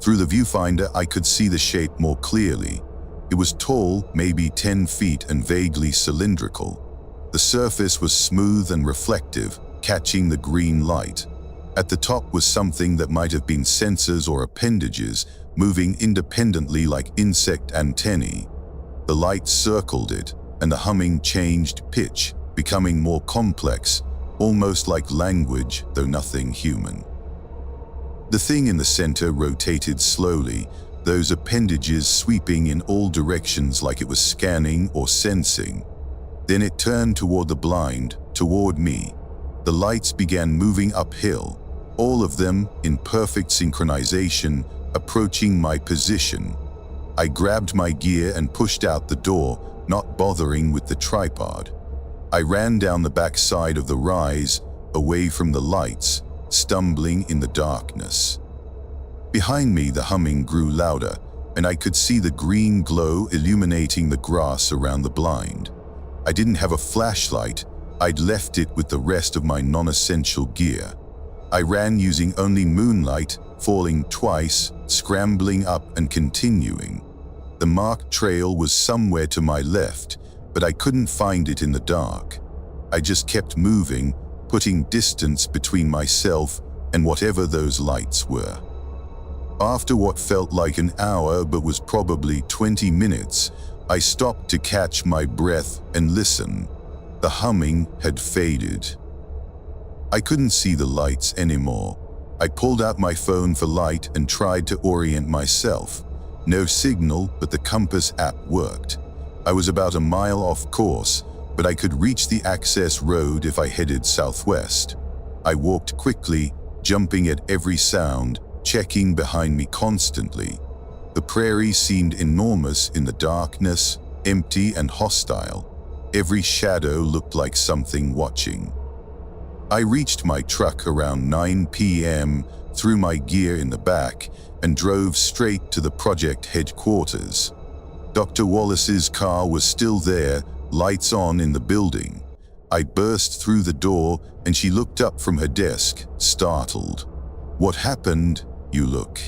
Through the viewfinder, I could see the shape more clearly. It was tall, maybe 10 feet, and vaguely cylindrical. The surface was smooth and reflective, catching the green light. At the top was something that might have been sensors or appendages, moving independently like insect antennae. The light circled it, and the humming changed pitch, becoming more complex, almost like language, though nothing human. The thing in the center rotated slowly, those appendages sweeping in all directions like it was scanning or sensing. Then it turned toward the blind, toward me. The lights began moving uphill, all of them in perfect synchronization, approaching my position. I grabbed my gear and pushed out the door, not bothering with the tripod. I ran down the back side of the rise, away from the lights, stumbling in the darkness. Behind me, the humming grew louder, and I could see the green glow illuminating the grass around the blind. I didn't have a flashlight. I'd left it with the rest of my non-essential gear. I ran using only moonlight, falling twice, scrambling up and continuing. The marked trail was somewhere to my left, but I couldn't find it in the dark. I just kept moving, putting distance between myself and whatever those lights were. After what felt like an hour but was probably 20 minutes, I stopped to catch my breath and listen. The humming had faded. I couldn't see the lights anymore. I pulled out my phone for light and tried to orient myself. No signal, but the compass app worked. I was about a mile off course, but I could reach the access road if I headed southwest. I walked quickly, jumping at every sound, checking behind me constantly. The prairie seemed enormous in the darkness, empty and hostile. Every shadow looked like something watching. I reached my truck around 9 p.m., threw my gear in the back, and drove straight to the project headquarters. Dr. Wallace's car was still there, lights on in the building. I burst through the door, and she looked up from her desk, startled. "What happened, you look?"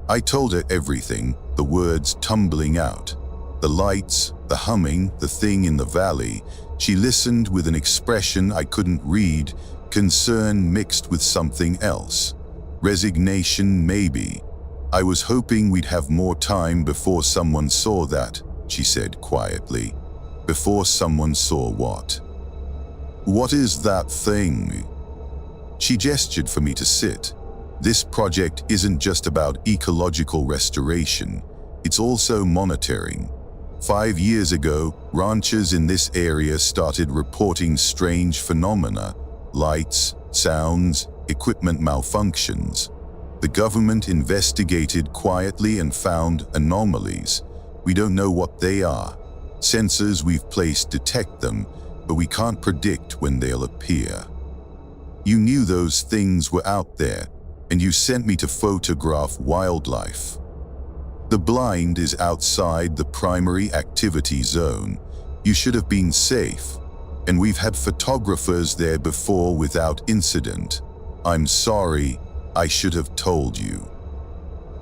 I told her everything, the words tumbling out. The lights, The humming, the thing in the valley. She listened with an expression I couldn't read, concern mixed with something else. Resignation, maybe. I was hoping we'd have more time before someone saw that, she said quietly. Before someone saw what? What is that thing? She gestured for me to sit. This project isn't just about ecological restoration, it's also monitoring. 5 years ago, ranchers in this area started reporting strange phenomena, lights, sounds, equipment malfunctions. The government investigated quietly and found anomalies. We don't know what they are. Sensors we've placed detect them, but we can't predict when they'll appear. You knew those things were out there, and you sent me to photograph wildlife. The blind is outside the primary activity zone. You should have been safe, and we've had photographers there before without incident. I'm sorry, I should have told you.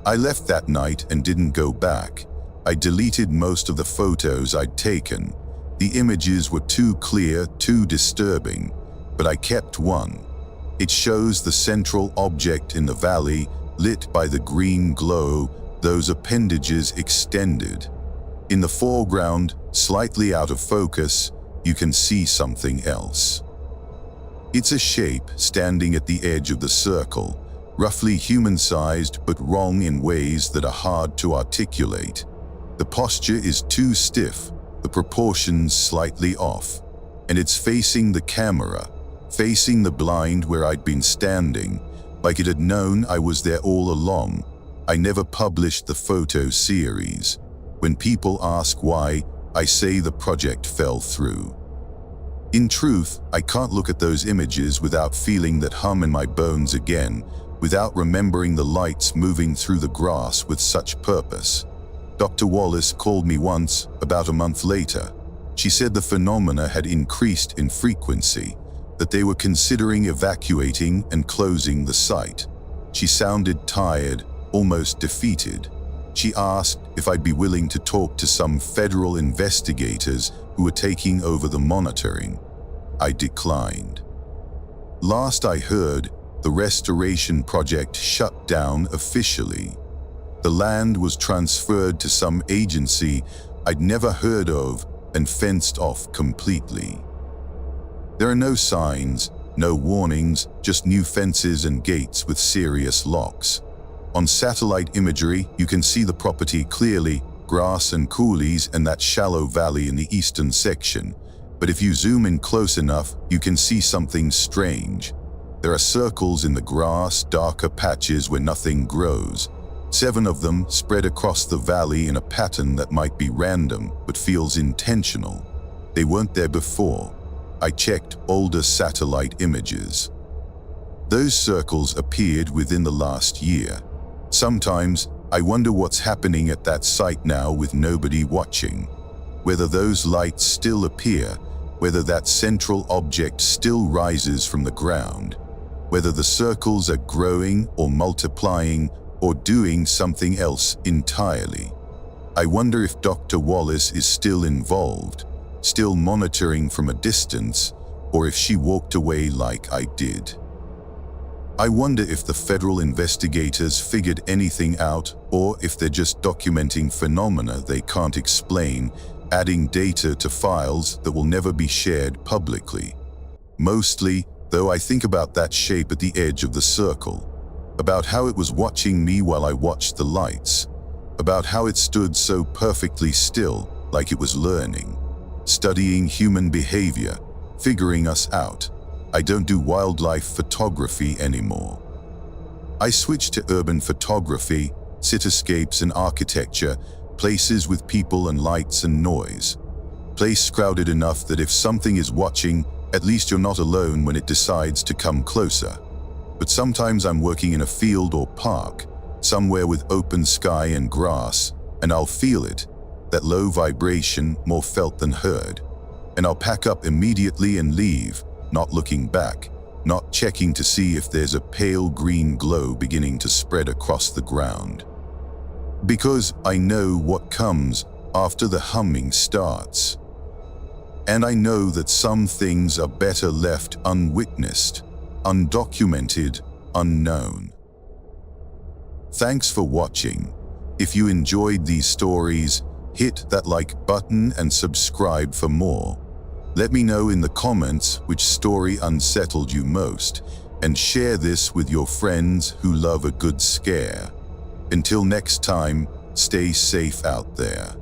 I left that night and didn't go back. I deleted most of the photos I'd taken. The images were too clear, too disturbing, but I kept one. It shows the central object in the valley, lit by the green glow, those appendages extended. In the foreground, slightly out of focus, you can see something else. It's a shape standing at the edge of the circle, roughly human-sized but wrong in ways that are hard to articulate. The posture is too stiff, the proportions slightly off, and it's facing the camera, facing the blind where I'd been standing, like it had known I was there all along. I never published the photo series. When people ask why, I say the project fell through. In truth, I can't look at those images without feeling that hum in my bones again, without remembering the lights moving through the grass with such purpose. Dr. Wallace called me once, about a month later. She said the phenomena had increased in frequency, that they were considering evacuating and closing the site. She sounded tired, almost defeated. She asked if I'd be willing to talk to some federal investigators who were taking over the monitoring. I declined. Last I heard, the restoration project shut down officially. The land was transferred to some agency I'd never heard of and fenced off completely. There are no signs, no warnings, just new fences and gates with serious locks. On satellite imagery, you can see the property clearly, grass and coulees and that shallow valley in the eastern section. But if you zoom in close enough, you can see something strange. There are circles in the grass, darker patches where nothing grows. 7 of them spread across the valley in a pattern that might be random, but feels intentional. They weren't there before. I checked older satellite images. Those circles appeared within the last year. Sometimes, I wonder what's happening at that site now with nobody watching. Whether those lights still appear, whether that central object still rises from the ground, whether the circles are growing or multiplying or doing something else entirely. I wonder if Dr. Wallace is still involved, still monitoring from a distance, or if she walked away like I did. I wonder if the federal investigators figured anything out, or if they're just documenting phenomena they can't explain, adding data to files that will never be shared publicly. Mostly, though, I think about that shape at the edge of the circle, about how it was watching me while I watched the lights, about how it stood so perfectly still, like it was learning, studying human behavior, figuring us out. I don't do wildlife photography anymore. I switched to urban photography, cityscapes and architecture, places with people and lights and noise. Place crowded enough that if something is watching, at least you're not alone when it decides to come closer. But sometimes I'm working in a field or park, somewhere with open sky and grass, and I'll feel it, that low vibration, more felt than heard. And I'll pack up immediately and leave, not looking back, not checking to see if there's a pale green glow beginning to spread across the ground. Because I know what comes after the humming starts. And I know that some things are better left unwitnessed, undocumented, unknown. Thanks for watching. If you enjoyed these stories, hit that like button and subscribe for more. Let me know in the comments which story unsettled you most, and share this with your friends who love a good scare. Until next time, stay safe out there.